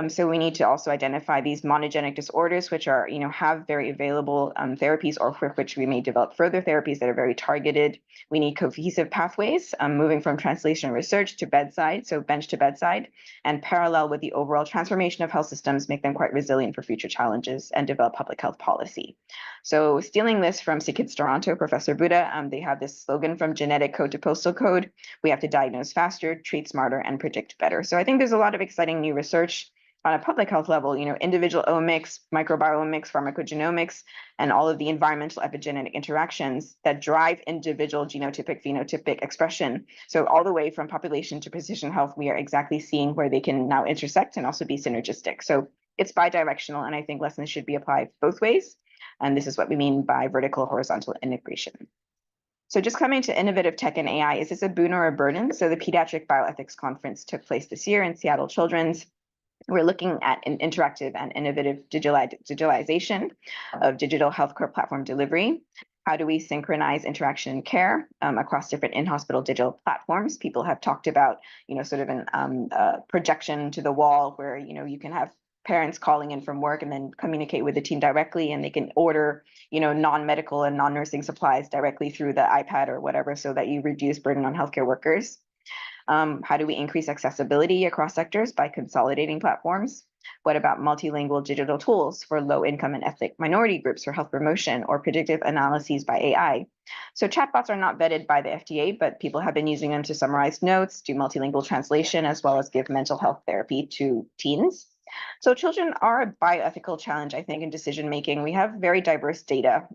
So we need to also identify these monogenic disorders, which are, have very available therapies, or for which we may develop further therapies that are very targeted. We need cohesive pathways, moving from translational research to bedside, so bench to bedside, and parallel with the overall transformation of health systems, make them quite resilient for future challenges and develop public health policy. So stealing this from SickKids Toronto, Professor Buddha, they have this slogan from genetic code to postal code. We have to diagnose faster, treat smarter, and predict better. So I think there's a lot of exciting new research on a public health level, individual omics, microbiomics, pharmacogenomics, and all of the environmental epigenetic interactions that drive individual genotypic, phenotypic expression. So all the way from population to precision health, we are exactly seeing where they can now intersect and also be synergistic. So it's bi-directional, and I think lessons should be applied both ways. And this is what we mean by vertical horizontal integration. So just coming to innovative tech and AI, is this a boon or a burden? So the Paediatric Bioethics Conference took place this year in Seattle Children's. We're looking at an interactive and innovative digitalization of digital healthcare platform delivery. How do we synchronize interaction and care across different in-hospital digital platforms? People have talked about, sort of an projection to the wall where, you can have parents calling in from work and then communicate with the team directly, and they can order, non-medical and non-nursing supplies directly through the iPad or whatever, so that you reduce burden on healthcare workers. How do we increase accessibility across sectors by consolidating platforms? What about multilingual digital tools for low-income and ethnic minority groups for health promotion, or predictive analyses by AI? So chatbots are not vetted by the FDA, but people have been using them to summarize notes, do multilingual translation, as well as give mental health therapy to teens. So children are a bioethical challenge, I think, in decision-making. We have very diverse data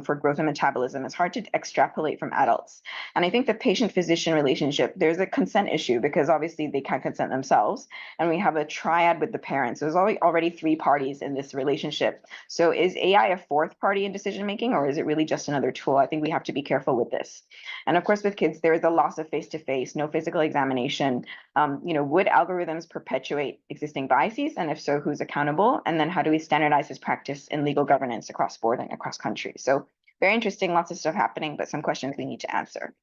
for growth and metabolism. It's hard to extrapolate from adults. And I think the patient-physician relationship, there's a consent issue because obviously they can't consent themselves. And we have a triad with the parents. There's already three parties in this relationship. So is AI a fourth party in decision-making, or is it really just another tool? I think we have to be careful with this. And of course, with kids, there is a loss of face-to-face, no physical examination. Would algorithms perpetuate existing biases? And if so, who's accountable? And then how do we standardize this practice in legal governance across board and across countries? So very interesting, lots of stuff happening, but some questions we need to answer.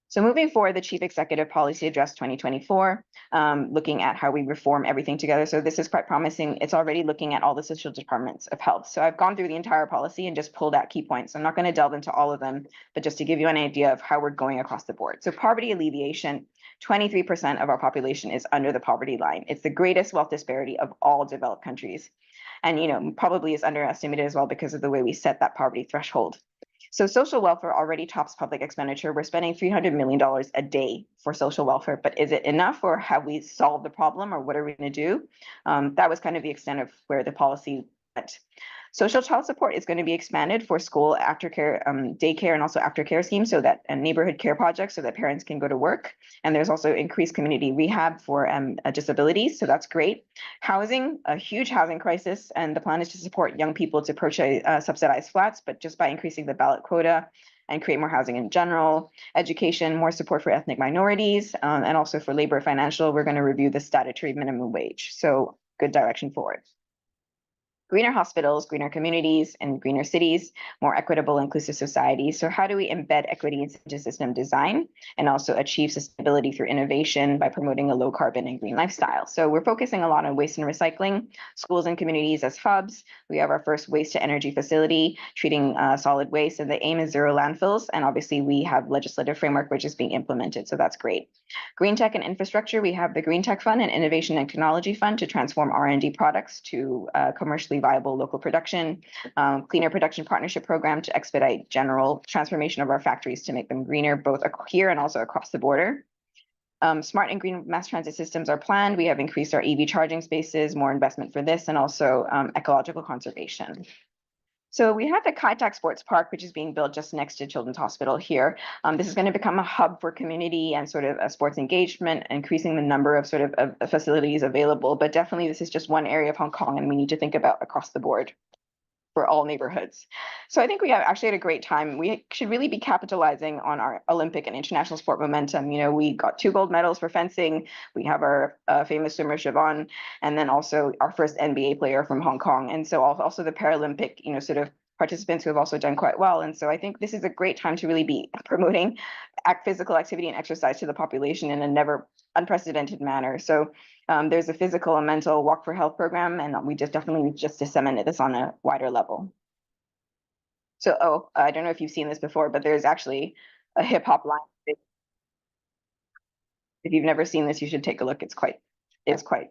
So moving forward, the Chief Executive Policy Address 2024, looking at how we reform everything together. So this is quite promising. It's already looking at all the social departments of health. So I've gone through the entire policy and just pulled out key points. I'm not going to delve into all of them, but just to give you an idea of how we're going across the board. So poverty alleviation, 23% of our population is under the poverty line. It's the greatest wealth disparity of all developed countries. And, probably is underestimated as well because of the way we set that poverty threshold. So social welfare already tops public expenditure. We're spending $300 million a day for social welfare, but is it enough, or have we solved the problem, or what are we going to do? That was kind of the extent of where the policy went. Social child support is going to be expanded for school, aftercare, daycare, and also aftercare schemes, so that neighborhood care projects, so that parents can go to work. And there's also increased community rehab for disabilities, so that's great. Housing, a huge housing crisis, and the plan is to support young people to purchase subsidized flats, but just by increasing the ballot quota and create more housing in general. Education, more support for ethnic minorities, and also for labor and financial, we're going to review the statutory minimum wage. So good direction forward. Greener hospitals, greener communities, and greener cities, more equitable, inclusive societies. So how do we embed equity into system design and also achieve sustainability through innovation by promoting a low carbon and green lifestyle? So we're focusing a lot on waste and recycling, schools and communities as hubs. We have our first waste to energy facility treating solid waste, and the aim is zero landfills. And obviously we have legislative framework which is being implemented, so that's great. Green tech and infrastructure, we have the Green Tech Fund and Innovation and Technology Fund to transform R&D products to commercially viable local production, cleaner production partnership program to expedite general transformation of our factories to make them greener, both here and also across the border. Smart and green mass transit systems are planned. We have increased our EV charging spaces, more investment for this, and also ecological conservation. So we have the Kai-tak Sports Park, which is being built just next to Children's Hospital here. This is going to become a hub for community and sort of a sports engagement, increasing the number of sort of facilities available. But definitely this is just one area of Hong Kong, and we need to think about across the board for all neighborhoods. So I think we have actually had a great time. We should really be capitalizing on our Olympic and international sport momentum. You know, we got 2 gold medals for fencing. We have our famous swimmer Siobhan, and then also our first NBA player from Hong Kong. And so also the Paralympic, you know, sort of participants who have also done quite well. And so I think this is a great time to really be promoting physical activity and exercise to the population in a never unprecedented manner. So there's a physical and mental walk for health program, and we definitely need to disseminate this on a wider level. So, I don't know if you've seen this before, but there's actually a hip hop line. If you've never seen this, you should take a look. It's quite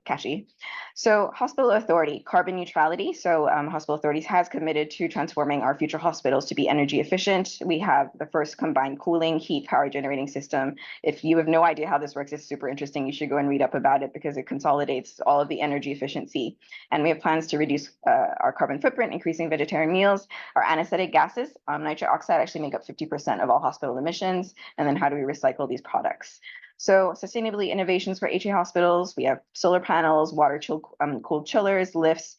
catchy. So hospital authority, carbon neutrality. So hospital authorities has committed to transforming our future hospitals to be energy efficient. We have the first combined cooling, heat, power generating system. If you have no idea how this works, it's super interesting. You should go and read up about it because it consolidates all of the energy efficiency. And we have plans to reduce our carbon footprint, increasing vegetarian meals. Our anesthetic gases, nitric oxide, actually make up 50% of all hospital emissions. And then how do we recycle these products? So sustainability innovations for HA hospitals, we have solar panels, water cooled chillers, lifts,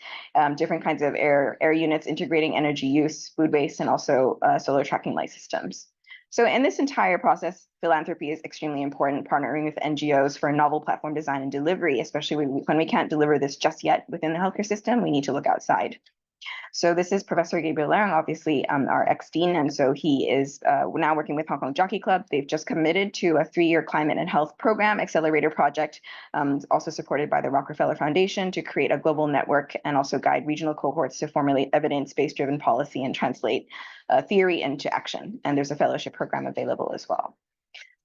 different kinds of air units, integrating energy use, food waste, and also solar tracking light systems. So in this entire process, philanthropy is extremely important, partnering with NGOs for novel platform design and delivery, especially when we can't deliver this just yet within the healthcare system, we need to look outside. So this is Professor Gabriel Leung, obviously our ex-dean, and so he is now working with Hong Kong Jockey Club. They've just committed to a 3-year climate and health program accelerator project, also supported by the Rockefeller Foundation, to create a global network and also guide regional cohorts to formulate evidence-based driven policy and translate theory into action. And there's a fellowship program available as well.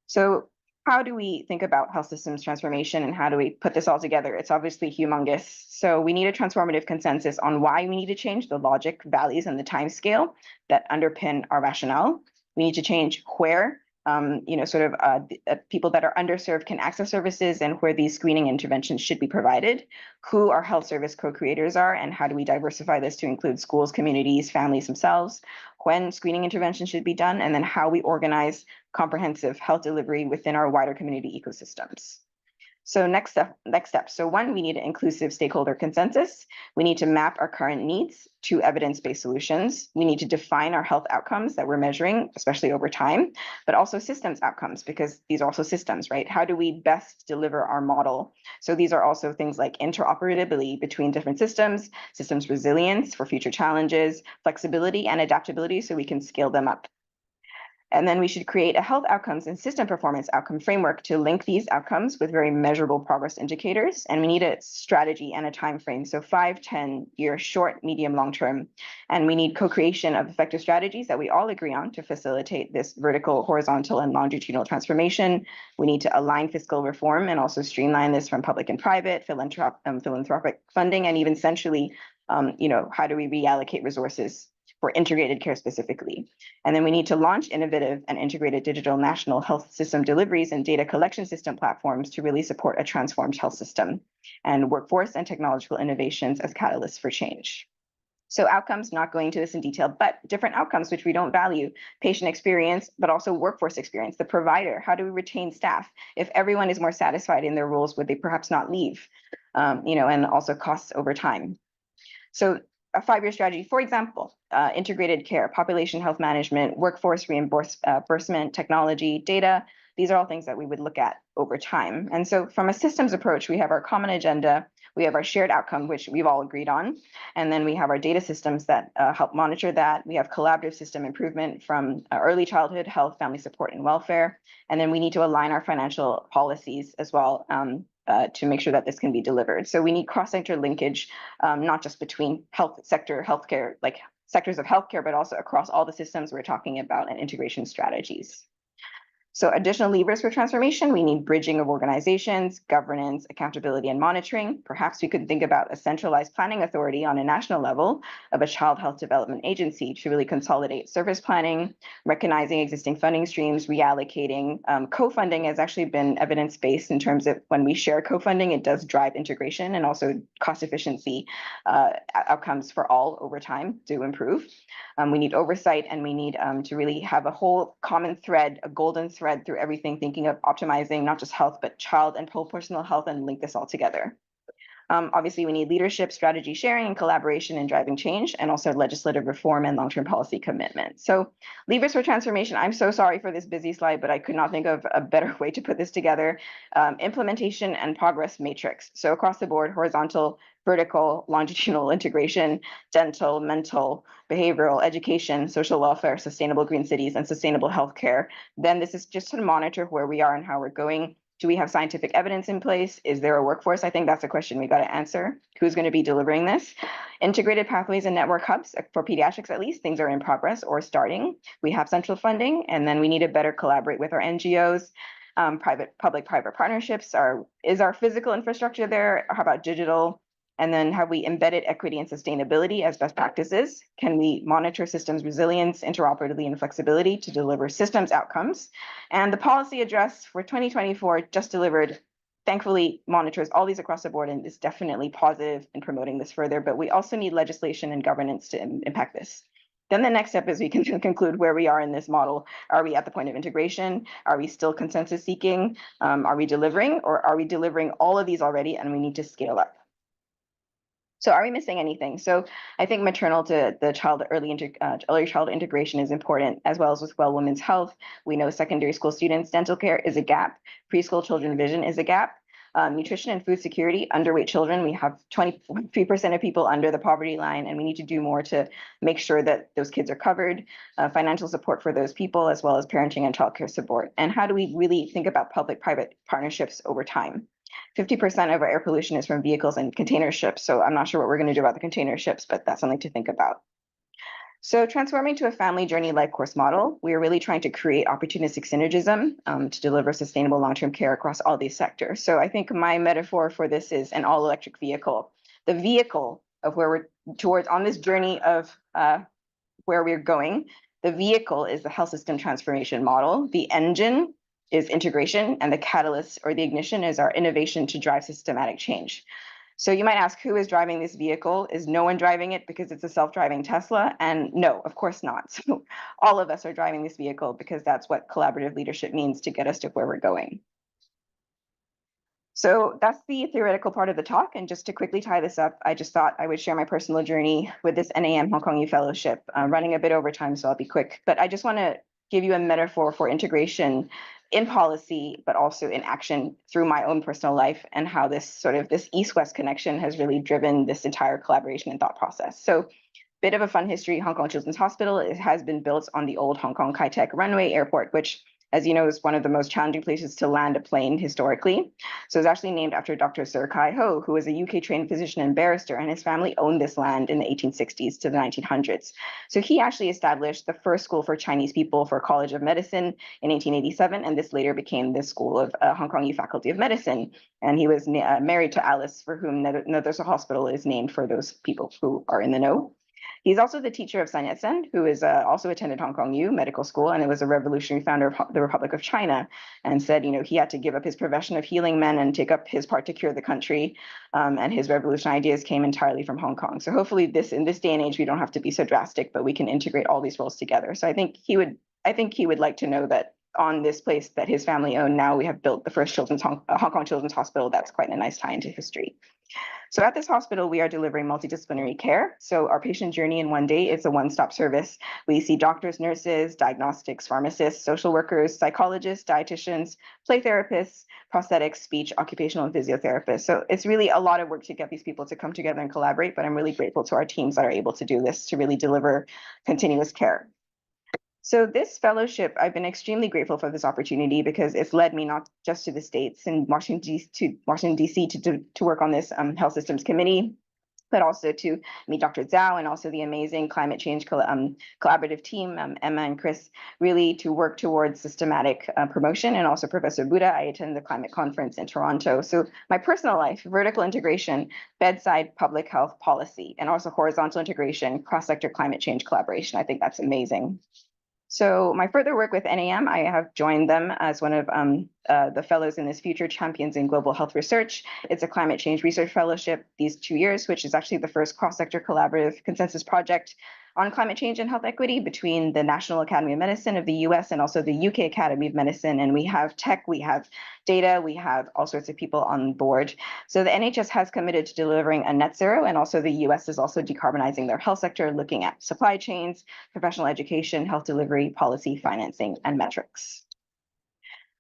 So how do we think about health systems transformation and how do we put this all together? It's obviously humongous. So we need a transformative consensus on why we need to change the logic, values, and the time scale that underpin our rationale. We need to change where people that are underserved can access services and where these screening interventions should be provided, who our health service co-creators are, and how do we diversify this to include schools, communities, families themselves, when screening interventions should be done, and then how we organize comprehensive health delivery within our wider community ecosystems. So next step. So 1, we need an inclusive stakeholder consensus. We need to map our current needs to evidence-based solutions. We need to define our health outcomes that we're measuring, especially over time, but also systems outcomes, because these are also systems, right? How do we best deliver our model? So these are also things like interoperability between different systems, systems resilience for future challenges, flexibility and adaptability so we can scale them up. And then we should create a health outcomes and system performance outcome framework to link these outcomes with very measurable progress indicators. And we need a strategy and a time frame. So 5, 10 year, short, medium, long term. And we need co-creation of effective strategies that we all agree on to facilitate this vertical, horizontal, and longitudinal transformation. We need to align fiscal reform and also streamline this from public and private, philanthropic funding, and even centrally, how do we reallocate resources for integrated care specifically. And then we need to launch innovative and integrated digital national health system deliveries and data collection system platforms to really support a transformed health system and workforce and technological innovations as catalysts for change. So outcomes, not going into this in detail, but different outcomes which we don't value: patient experience, but also workforce experience, the provider. How do we retain staff? If everyone is more satisfied in their roles, would they perhaps not leave? And also costs over time. So a 5-year strategy, for example, integrated care, population health management, workforce reimbursement, technology, data. These are all things that we would look at over time. And so from a systems approach, we have our common agenda, we have our shared outcome, which we've all agreed on. And then we have our data systems that help monitor that. We have collaborative system improvement from early childhood health, family support, and welfare. And then we need to align our financial policies as well to make sure that this can be delivered. So we need cross-sector linkage, not just between healthcare, like sectors of healthcare, but also across all the systems we're talking about and integration strategies. So additional levers for transformation, we need bridging of organizations, governance, accountability, and monitoring. Perhaps we could think about a centralized planning authority on a national level of a child health development agency to really consolidate service planning, recognizing existing funding streams, reallocating. Co-funding has actually been evidence-based in terms of when we share co-funding, it does drive integration and also cost efficiency outcomes for all over time to improve. We need oversight, and we need to really have a whole common thread, a golden thread through everything, thinking of optimizing not just health, but child and personal health, and link this all together. Obviously, we need leadership, strategy sharing, and collaboration in driving change, and also legislative reform and long-term policy commitment. So levers for transformation, I'm so sorry for this busy slide, but I could not think of a better way to put this together. Implementation and progress matrix. So across the board, horizontal, vertical, longitudinal integration, dental, mental, behavioral, education, social welfare, sustainable green cities, and sustainable healthcare. Then this is just to monitor where we are and how we're going. Do we have scientific evidence in place? Is there a workforce? I think that's a question we got to answer. Who's going to be delivering this? Integrated pathways and network hubs for pediatrics, at least, things are in progress or starting. We have central funding, and then we need to better collaborate with our NGOs. Public-private partnerships is our physical infrastructure there? How about digital? And then have we embedded equity and sustainability as best practices? Can we monitor systems resilience, interoperability, and flexibility to deliver systems outcomes? And the policy address for 2024 just delivered, thankfully, monitors all these across the board and is definitely positive in promoting this further. But we also need legislation and governance to impact this. Then the next step is we can conclude where we are in this model. Are we at the point of integration? Are we still consensus seeking? Are we delivering, or are we delivering all of these already and we need to scale up? So are we missing anything? So I think maternal to the early child integration is important, as well as with women's health. We know secondary school students, dental care is a gap. Preschool children vision is a gap. Nutrition and food security, underweight children, we have 23% of people under the poverty line, and we need to do more to make sure that those kids are covered. Financial support for those people, as well as parenting and childcare support. And how do we really think about public-private partnerships over time? 50% of our air pollution is from vehicles and container ships. So I'm not sure what we're going to do about the container ships, but that's something to think about. So transforming to a family journey life course model, we are really trying to create opportunistic synergism to deliver sustainable long-term care across all these sectors. So I think my metaphor for this is an all-electric vehicle. The vehicle of where we're towards on this journey of where we're going, the vehicle is the health system transformation model. The engine is integration, and the catalyst or the ignition is our innovation to drive systematic change. So you might ask, who is driving this vehicle? Is no one driving it because it's a self-driving Tesla? And no, of course not. So all of us are driving this vehicle because that's what collaborative leadership means to get us to where we're going. So that's the theoretical part of the talk. And just to quickly tie this up, I just thought I would share my personal journey with this NAM-HKU fellowship. I'm running a bit over time, so I'll be quick. But I just want to give you a metaphor for integration in policy, but also in action through my own personal life, and how this east-west connection has really driven this entire collaboration and thought process. So bit of a fun history, Hong Kong Children's Hospital, it has been built on the old Hong Kong Kai-Tak runway airport, which, as you know, is one of the most challenging places to land a plane historically. So it's actually named after Dr. Sir Kai-Ho, who was a UK-trained physician and barrister, and his family owned this land in the 1860s to the 1900s. So he actually established the first school for Chinese people for College of Medicine in 1887, and this later became the School of Hong Kong U Faculty of Medicine. And he was married to Alice, for whom There's a hospital is named for those people who are in the know. He's also the teacher of Sun Yat-sen, who is also attended Hong Kong U Medical School, and it was a revolutionary founder of the Republic of China, and said, he had to give up his profession of healing men and take up his part to cure the country. And his revolutionary ideas came entirely from Hong Kong. So hopefully in this day and age, we don't have to be so drastic, but we can integrate all these roles together. So I think he would like to know that on this place that his family owned, now we have built the first Hong Kong Children's Hospital. That's quite a nice tie into history. So at this hospital, we are delivering multidisciplinary care. So our patient journey in one day is a one-stop service. We see doctors, nurses, diagnostics, pharmacists, social workers, psychologists, dietitians, play therapists, prosthetics, speech, occupational, and physiotherapists. So it's really a lot of work to get these people to come together and collaborate, but I'm really grateful to our teams that are able to do this to really deliver continuous care. So this fellowship, I've been extremely grateful for this opportunity because it's led me not just to the States and Washington, D.C. to work on this health systems committee, but also to meet Dr. Zhao and also the amazing climate change collaborative team, Emma and Chris, really to work towards systematic promotion. And also Professor Buddha, I attended the climate conference in Toronto. So my personal life, vertical integration, bedside public health policy, and also horizontal integration, cross-sector climate change collaboration. I think that's amazing. So my further work with NAM, I have joined them as one of the fellows in this Future Champions in Global Health Research. It's a climate change research fellowship these 2 years, which is actually the first cross-sector collaborative consensus project on climate change and health equity between the National Academy of Medicine of the US and also the UK Academy of Medicine. And we have tech, we have data, we have all sorts of people on board. So the NHS has committed to delivering a net zero, and also the US is also decarbonizing their health sector, looking at supply chains, professional education, health delivery, policy, financing, and metrics.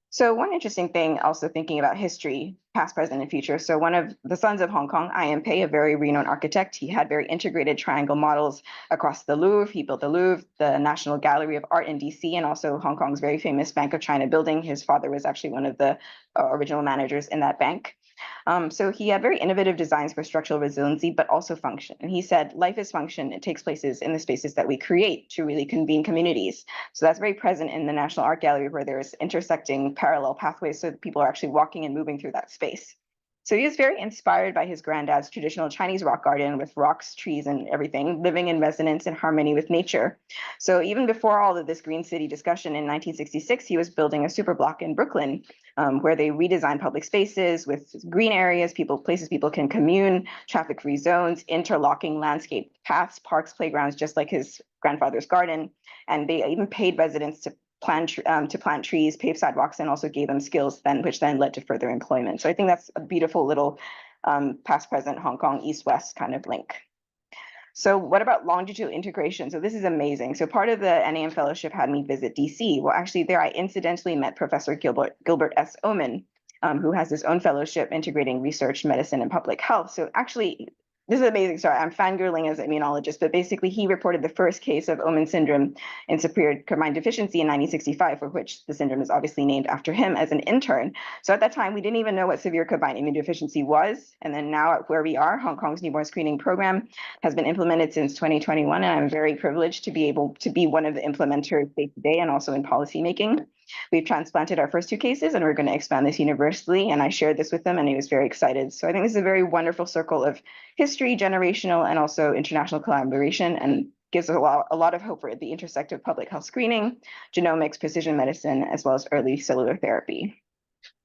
So one interesting thing, also thinking about history, past, present, and future. So one of the sons of Hong Kong, I.M. Pei, a very renowned architect, he had very integrated triangle models across the Louvre. He built the Louvre, the National Gallery of Art in DC, and also Hong Kong's very famous Bank of China building. His father was actually one of the original managers in that bank. So he had very innovative designs for structural resiliency, but also function. And he said, life is function. It takes places in the spaces that we create to really convene communities. So that's very present in the National Art Gallery, where there's intersecting parallel pathways so that people are actually walking and moving through that space. So he was very inspired by his granddad's traditional Chinese rock garden with rocks, trees, and everything, living in resonance and harmony with nature. So even before all of this green city discussion in 1966, he was building a super block in Brooklyn, where they redesigned public spaces with green areas, places people can commune, traffic-free zones, interlocking landscape paths, parks, playgrounds, just like his grandfather's garden. And they even paid residents to plant trees, pave sidewalks, and also gave them skills which then led to further employment. So I think that's a beautiful little past, present Hong Kong, east, west kind of link. So what about longitudinal integration? So this is amazing. So part of the NAM fellowship had me visit DC. Well, actually there I incidentally met Professor Gilbert S. Oman, who has his own fellowship integrating research, medicine, and public health. So actually, this is amazing. Sorry, I'm fangirling as an immunologist, but basically he reported the first case of Oman syndrome in superior carmine deficiency in 1965, for which the syndrome is obviously named after him, as an intern. So at that time, we didn't even know what severe carmine immunodeficiency was. And then now at where we are, Hong Kong's newborn screening program has been implemented since 2021. And I'm very privileged to be able to be one of the implementers day to day and also in policymaking. We've transplanted our first 2 cases, and we're going to expand this universally. And I shared this with them, and he was very excited. So I think this is a very wonderful circle of history, generational, and also international collaboration, and gives a lot of hope for the intersect of public health screening, genomics, precision medicine, as well as early cellular therapy.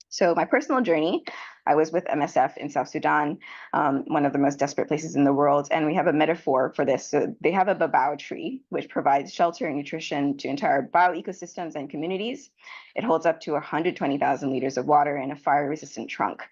So my personal journey, I was with MSF in South Sudan, one of the most desperate places in the world. And we have a metaphor for this. So they have a babao tree, which provides shelter and nutrition to entire bioecosystems and communities. It holds up to 120,000 liters of water and a fire-resistant trunk.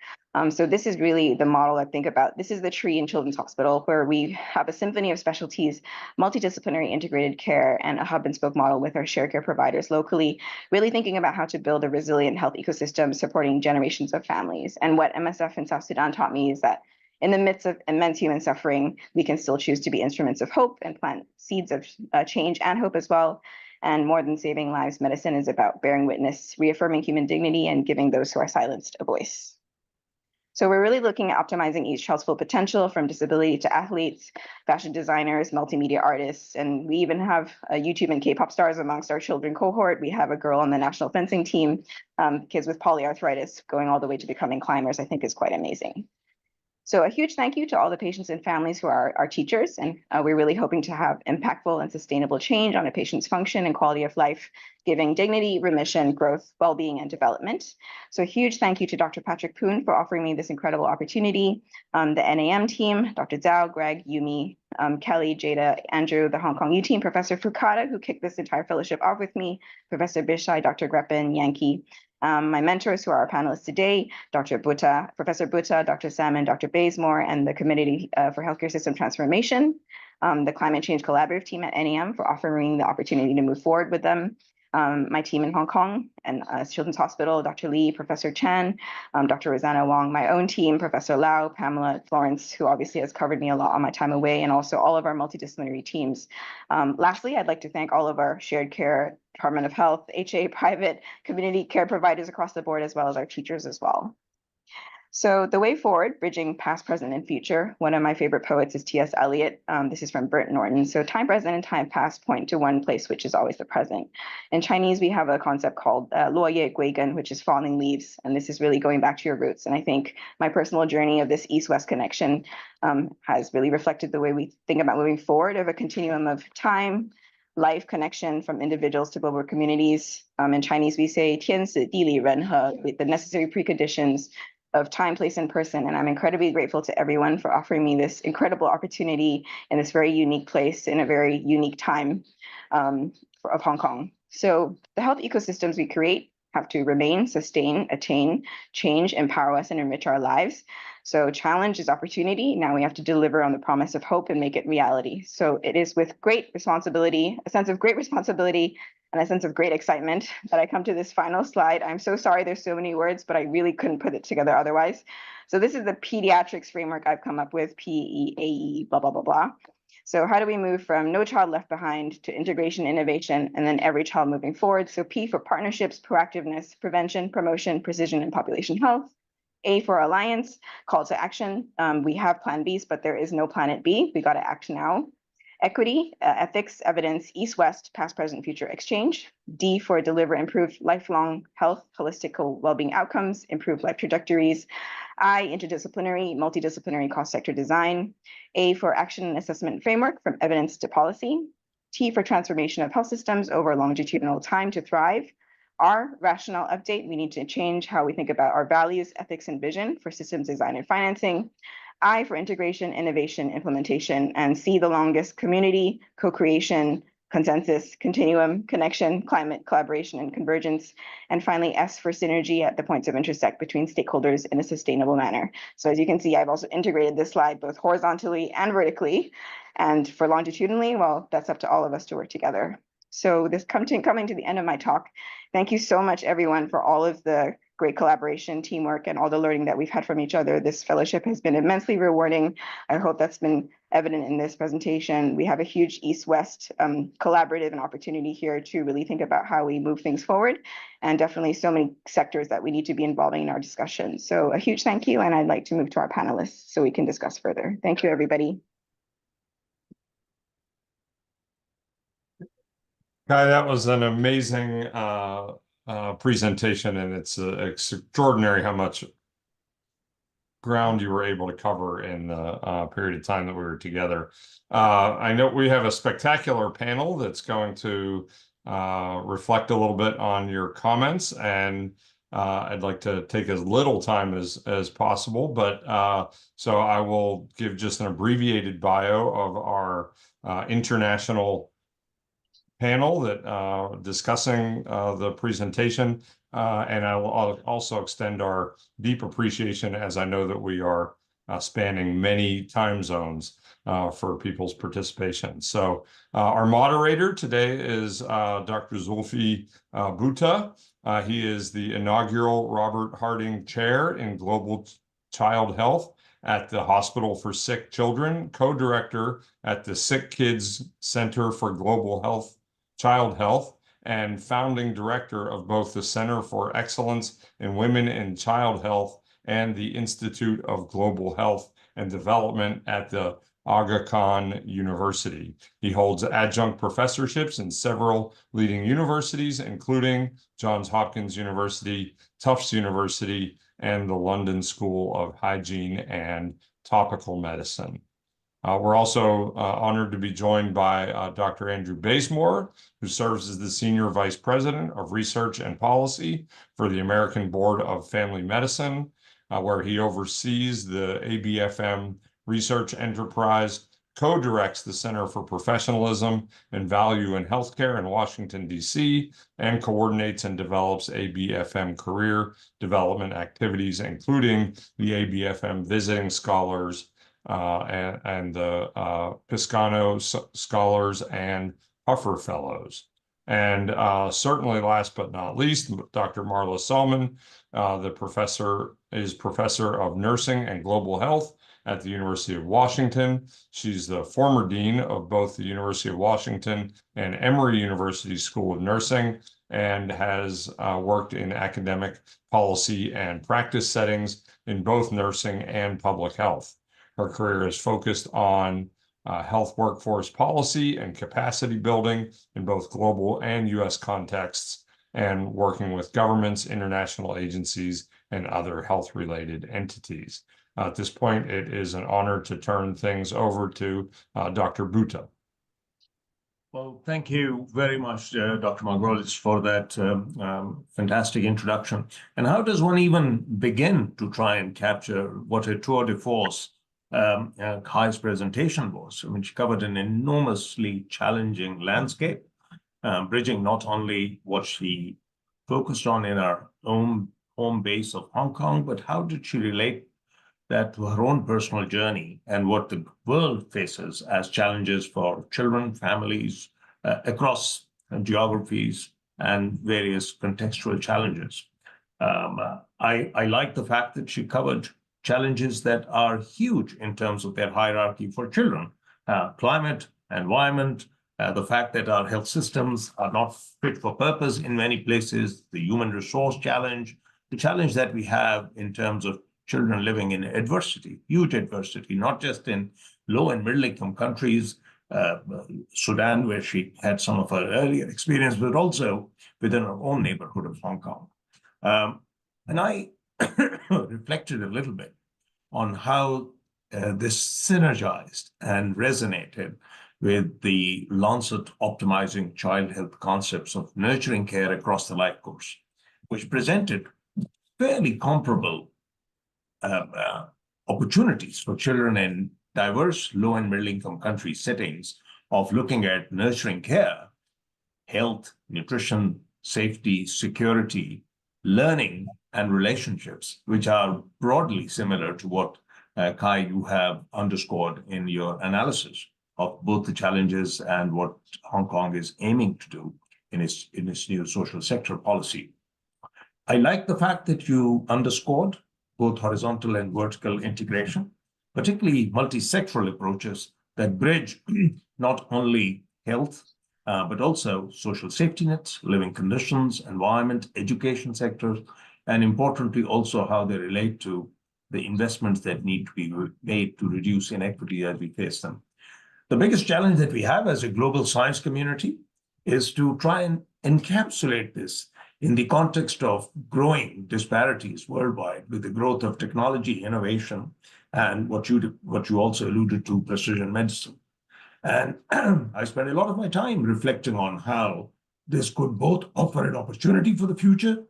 So this is really the model I think about. This is the tree in Children's Hospital, where we have a symphony of specialties, multidisciplinary integrated care, and a hub and spoke model with our shared care providers locally, really thinking about how to build a resilient health ecosystem supporting generations of families. And what MSF in South Sudan taught me is that in the midst of immense human suffering, we can still choose to be instruments of hope and plant seeds of change and hope as well. And more than saving lives, medicine is about bearing witness, reaffirming human dignity, and giving those who are silenced a voice. So we're really looking at optimizing each child's full potential, from disability to athletes, fashion designers, multimedia artists, and we even have YouTube and K-pop stars amongst our children cohort. We have a girl on the national fencing team, kids with polyarthritis going all the way to becoming climbers. I think is quite amazing. So a huge thank you to all the patients and families who are our teachers, and we're really hoping to have impactful and sustainable change on a patient's function and quality of life, giving dignity, remission, growth, well-being, and development. So a huge thank you to Dr. Patrick Poon for offering me this incredible opportunity, the NAM team, Dr. Zhao, Greg, Yumi, Kelly, Jada, Andrew, the Hong Kong U team, Professor Fukada, who kicked this entire fellowship off with me, Professor Bishai, Dr. Greppen, Yankee, my mentors who are our panelists today, Dr. Buddha, Professor Buddha, Dr. Salmon, Dr. Bazemore, and the Committee for Healthcare System Transformation, the Climate Change Collaborative team at NAM for offering the opportunity to move forward with them, my team in Hong Kong and Children's Hospital, Dr. Lee, Professor Chan, Dr. Rosanna Wong, my own team, Professor Lau, Pamela, Florence, who obviously has covered me a lot on my time away, and also all of our multidisciplinary teams. Lastly, I'd like to thank all of our shared care, Department of Health, HA, private, community care providers across the board, as well as our teachers as well. So the way forward, bridging past, present, and future. One of my favorite poets is T.S. Eliot. This is from Burnt Norton. So time present and time past point to one place, which is always the present. In Chinese, we have a concept called luo ye gui gen, which is falling leaves. And this is really going back to your roots. And I think my personal journey of this East-West connection has really reflected the way we think about moving forward of a continuum of time, life connection from individuals to global communities. In Chinese, we say 天时地利人和, with the necessary preconditions of time, place, and person. And I'm incredibly grateful to everyone for offering me this incredible opportunity in this very unique place in a very unique time of Hong Kong. So the health ecosystems we create have to remain, sustain, attain, change, empower us, and enrich our lives. So challenge is opportunity. Now we have to deliver on the promise of hope and make it reality. So it is with great responsibility, a sense of great responsibility, and a sense of great excitement that I come to this final slide. I'm so sorry there's so many words, but I really couldn't put it together otherwise. So this is the pediatrics framework I've come up with, PEAE, blah, blah, blah, blah. So how do we move from no child left behind to integration, innovation, and then every child moving forward? So P for partnerships, proactiveness, prevention, promotion, precision, and population health. A for alliance, call to action. We have plan Bs, but there is no planet B. We got to act now. Equity, ethics, evidence, East-West, past, present, future exchange. D for deliver improved lifelong health, holistic well-being outcomes, improved life trajectories. I, interdisciplinary, multidisciplinary cross-sector design. A for action and assessment framework from evidence to policy. T for transformation of health systems over longitudinal time to thrive. R, rationale update. We need to change how we think about our values, ethics, and vision for systems design and financing. I for integration, innovation, implementation, and C, the longest, community, co-creation, consensus, continuum, connection, climate, collaboration, and convergence. And finally, S for synergy at the points of intersect between stakeholders in a sustainable manner. So as you can see, I've also integrated this slide both horizontally and vertically. And for longitudinally, well, that's up to all of us to work together. So this coming to the end of my talk, thank you so much, everyone, for all of the great collaboration, teamwork, and all the learning that we've had from each other. This fellowship has been immensely rewarding. I hope that's been evident in this presentation. We have a huge East-West collaborative and opportunity here to really think about how we move things forward, and definitely so many sectors that we need to be involving in our discussion. So a huge thank you, and I'd like to move to our panelists so we can discuss further. Thank you, everybody. Kai, that was an amazing presentation, and it's extraordinary how much ground you were able to cover in the period of time that we were together. I know we have a spectacular panel that's going to reflect a little bit on your comments, and I'd like to take as little time as possible, but so I will give just an abbreviated bio of our international panel that discussing the presentation, and I will also extend our deep appreciation, as I know that we are spanning many time zones for people's participation. So our moderator today is Dr. Zulfi Bhutta. He is the inaugural Robert Harding Chair in Global Child Health at the Hospital for Sick Children, co-director at the Sick Kids Center for Global Child Health, and founding director of both the Center for Excellence in Women and Child Health and the Institute of Global Health and Development at the Aga Khan University. He holds adjunct professorships in several leading universities, including Johns Hopkins University, Tufts University, and the London School of Hygiene and Topical Medicine. We're also honored to be joined by Dr. Andrew Bazemore, who serves as the Senior Vice President of Research and Policy for the American Board of Family Medicine, where he oversees the ABFM research enterprise, co-directs the Center for Professionalism and Value in Healthcare in Washington, D.C., and coordinates and develops ABFM career development activities, including the ABFM Visiting Scholars and the Piscano Scholars and Puffer Fellows. And certainly last but not least, Dr. Marla Salman, is professor of nursing and global health at the University of Washington. She's the former dean of both the University of Washington and Emory University School of Nursing, and has worked in academic policy and practice settings in both nursing and public health. Her career is focused on health workforce policy and capacity building in both global and U.S. contexts, and working with governments, international agencies, and other health-related entities. At this point, it is an honor to turn things over to Dr. Bhutta. Well, thank you very much, Dr. Margolis, for that fantastic introduction. And how does one even begin to try and capture what a tour de force Kai's presentation was? I mean, she covered an enormously challenging landscape, bridging not only what she focused on in our own home base of Hong Kong, but how did she relate that to her own personal journey and what the world faces as challenges for children, families across geographies and various contextual challenges. I like the fact that she covered challenges that are huge in terms of their hierarchy for children, climate, environment, the fact that our health systems are not fit for purpose in many places, the human resource challenge, the challenge that we have in terms of children living in adversity, huge adversity, not just in low and middle income countries, Sudan, where she had some of her earlier experience, but also within her own neighborhood of Hong Kong. And I reflected a little bit on how this synergized and resonated with the Lancet optimizing child health concepts of nurturing care across the life course, which presented fairly comparable opportunities for children in diverse low and middle income country settings of looking at nurturing care, health, nutrition, safety, security, learning, and relationships, which are broadly similar to what Kai, you have underscored in your analysis of both the challenges and what Hong Kong is aiming to do in its new social sector policy. I like the fact that you underscored both horizontal and vertical integration, particularly multi-sectoral approaches that bridge not only health, but also social safety nets, living conditions, environment, education sectors, and importantly, also how they relate to the investments that need to be made to reduce inequity as we face them. The biggest challenge that we have as a global science community is to try and encapsulate this in the context of growing disparities worldwide with the growth of technology, innovation, and what you also alluded to, precision medicine. And I spent a lot of my time reflecting on how this could both offer an opportunity for the future,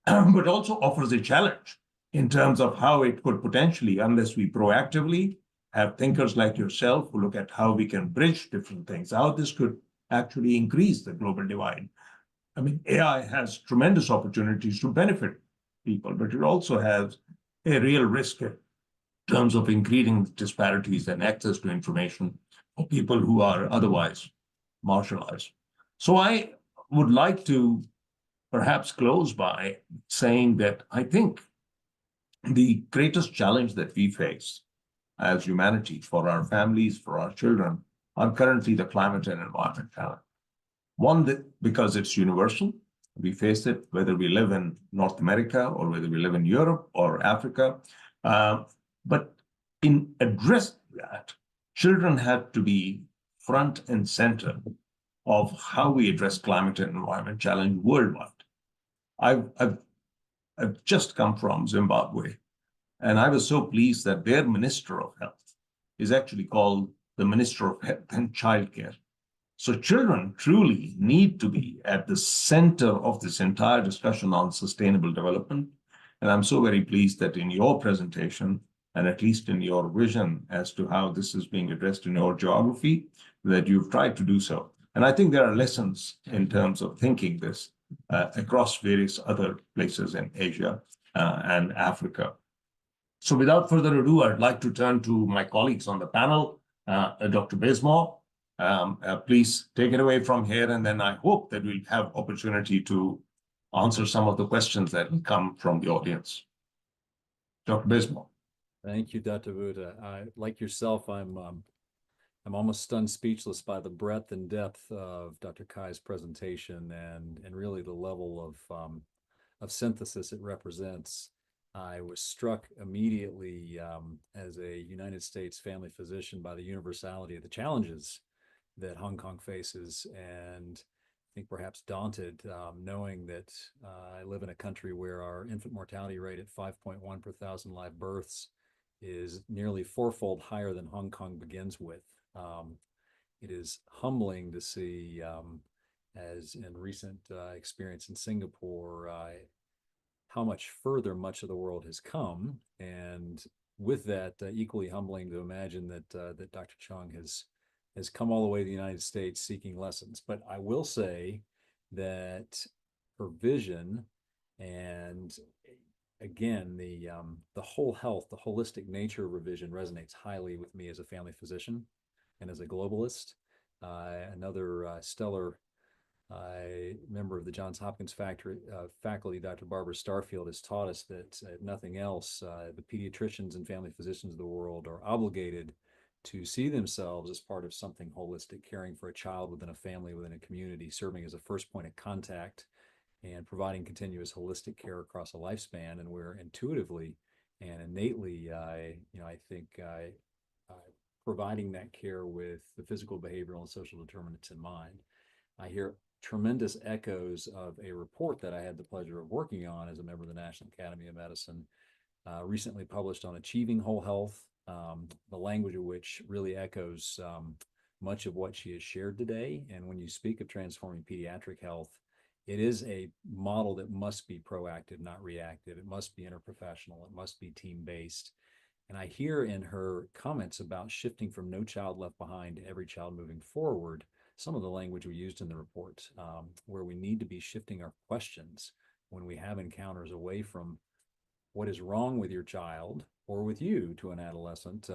but also offers a challenge in terms of how it could potentially, unless we proactively have thinkers like yourself who look at how we can bridge different things, how this could actually increase the global divide. I mean, AI has tremendous opportunities to benefit people, but it also has a real risk in terms of increasing disparities and access to information for people who are otherwise marginalized. So I would like to perhaps close by saying that I think the greatest challenge that we face as humanity for our families, for our children, are currently the climate and environment challenge. One, that because it's universal, we face it whether we live in North America or whether we live in Europe or Africa. But in addressing that, children have to be front and center of how we address climate and environment challenge worldwide. I've just come from Zimbabwe, and I was so pleased that their Minister of Health is actually called the Minister of Health and Childcare. So children truly need to be at the center of this entire discussion on sustainable development. And I'm so very pleased that in your presentation, and at least in your vision as to how this is being addressed in your geography, that you've tried to do so. And I think there are lessons in terms of thinking this across various other places in Asia and Africa. So without further ado, I'd like to turn to my colleagues on the panel, Dr. Bazemore. Please take it away from here, and then I hope that we'll have opportunity to answer some of the questions that will come from the audience. Dr. Bazemore. Thank you, Dr. Buddha. Like yourself, I'm almost stunned speechless by the breadth and depth of Dr. Kai's presentation and really the level of synthesis it represents. I was struck immediately as a United States family physician by the universality of the challenges that Hong Kong faces, and I think perhaps daunted knowing that I live in a country where our infant mortality rate at 5.1 per thousand live births is nearly fourfold higher than Hong Kong begins with. It is humbling to see, as in recent experience in Singapore, how much further much of the world has come, and with that, equally humbling to imagine that that Dr. Cheong has come all the way to the United States seeking lessons. But I will say that her vision and again the whole health, the holistic nature of her vision resonates highly with me as a family physician and as a globalist. Another stellar member of the Johns Hopkins faculty, Dr. Barbara Starfield, has taught us that if nothing else, the pediatricians and family physicians of the world are obligated to see themselves as part of something holistic, caring for a child within a family, within a community, serving as a first point of contact and providing continuous holistic care across a lifespan. And we're intuitively and innately, I think, providing that care with the physical, behavioral, and social determinants in mind. I hear tremendous echoes of a report that I had the pleasure of working on as a member of the National Academy of Medicine, recently published on achieving whole health, the language of which really echoes much of what she has shared today. And when you speak of transforming pediatric health, it is a model that must be proactive, not reactive. It must be interprofessional. It must be team-based. And I hear in her comments about shifting from no child left behind to every child moving forward, some of the language we used in the report, where we need to be shifting our questions when we have encounters away from what is wrong with your child or with you to an adolescent,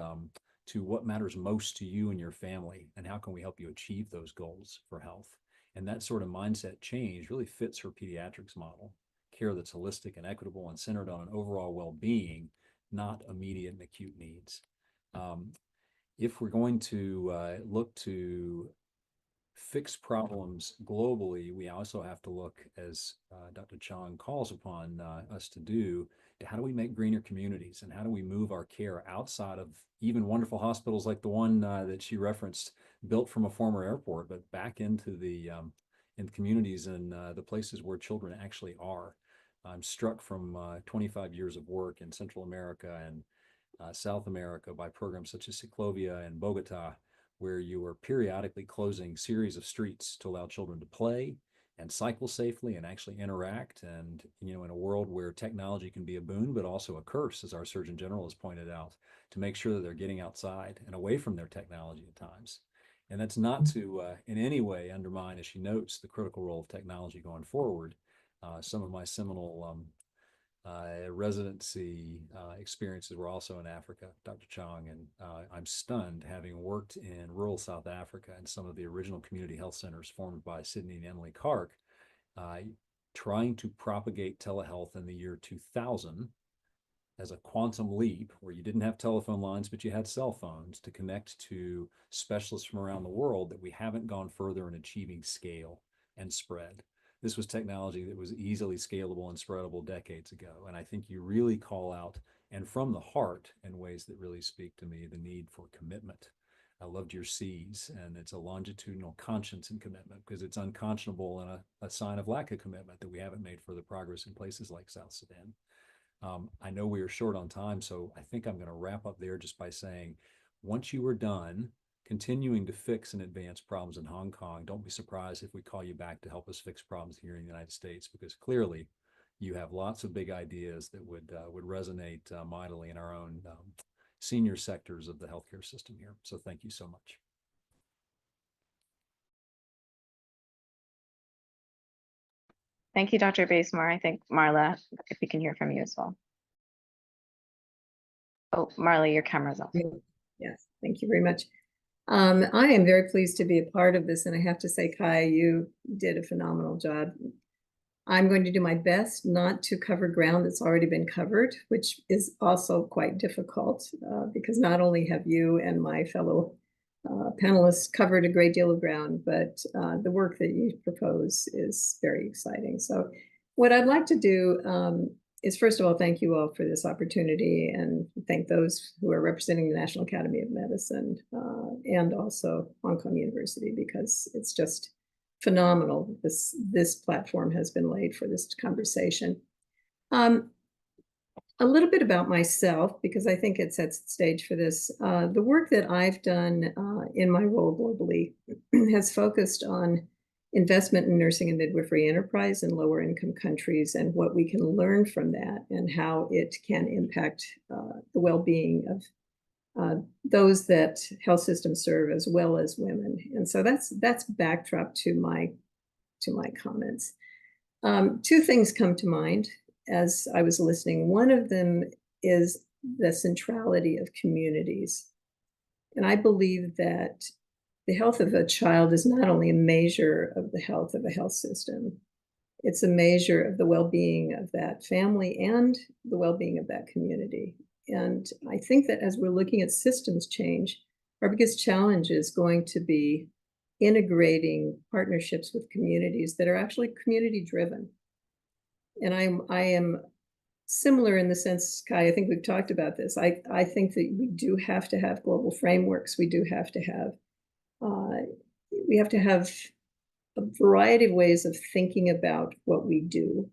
to what matters most to you and your family, and how can we help you achieve those goals for health. And that sort of mindset change really fits her pediatrics model, care that's holistic and equitable and centered on an overall well-being, not immediate and acute needs. If we're going to look to fix problems globally, we also have to look, as Dr. Cheong calls upon us to do, to how do we make greener communities, and how do we move our care outside of even wonderful hospitals like the one that she referenced, built from a former airport, but back into the in communities and the places where children actually are. I'm struck from 25 years of work in Central America and South America by programs such as Ciclovia and Bogota, where you are periodically closing series of streets to allow children to play and cycle safely and actually interact. And, in a world where technology can be a boon, but also a curse, as our Surgeon General has pointed out, to make sure that they're getting outside and away from their technology at times. And that's not to in any way undermine, as she notes, the critical role of technology going forward. Some of my seminal residency experiences were also in Africa, Dr. Cheong, and I'm stunned, having worked in rural South Africa and some of the original community health centers formed by Sydney and Emily Clark, trying to propagate telehealth in the year 2000 as a quantum leap, where you didn't have telephone lines, but you had cell phones to connect to specialists from around the world, that we haven't gone further in achieving scale and spread. This was technology that was easily scalable and spreadable decades ago. And I think you really call out, and from the heart, in ways that really speak to me, the need for commitment. I loved your C's, and it's a longitudinal conscience and commitment, because it's unconscionable and a sign of lack of commitment that we haven't made further progress in places like South Sudan. I know we are short on time, so I think I'm going to wrap up there just by saying, once you are done continuing to fix and advance problems in Hong Kong, don't be surprised if we call you back to help us fix problems here in the United States, because clearly you have lots of big ideas that would resonate mightily in our own senior sectors of the healthcare system here. So thank you so much. Thank you, Dr. Basemore. I think, Marla, if we can hear from you as well. Oh, Marla, your camera's off. Yes, thank you very much. I am very pleased to be a part of this, and I have to say, Kai, you did a phenomenal job I'm going to do my best not to cover ground that's already been covered, which is also quite difficult because not only have you and my fellow panelists covered a great deal of ground, but the work that you propose is very exciting. So what I'd like to do is, first of all, thank you all for this opportunity and thank those who are representing the National Academy of Medicine and also Hong Kong University, because it's just phenomenal. This platform has been laid for this conversation. A little bit about myself, because I think it sets the stage for this. The work that I've done in my role globally has focused on investment in nursing and midwifery enterprise in lower income countries and what we can learn from that and how it can impact the well-being of those that health systems serve, as well as women. And so that's backdrop to my comments. Two things come to mind as I was listening. One of them is the centrality of communities. And I believe that the health of a child is not only a measure of the health of a health system, it's a measure of the well-being of that family and the well-being of that community. And I think that as we're looking at systems change, our biggest challenge is going to be integrating partnerships with communities that are actually community driven. And I am similar in the sense, Kai, I think we've talked about this. I think that we do have to have global frameworks. We do have to have a variety of ways of thinking about what we do.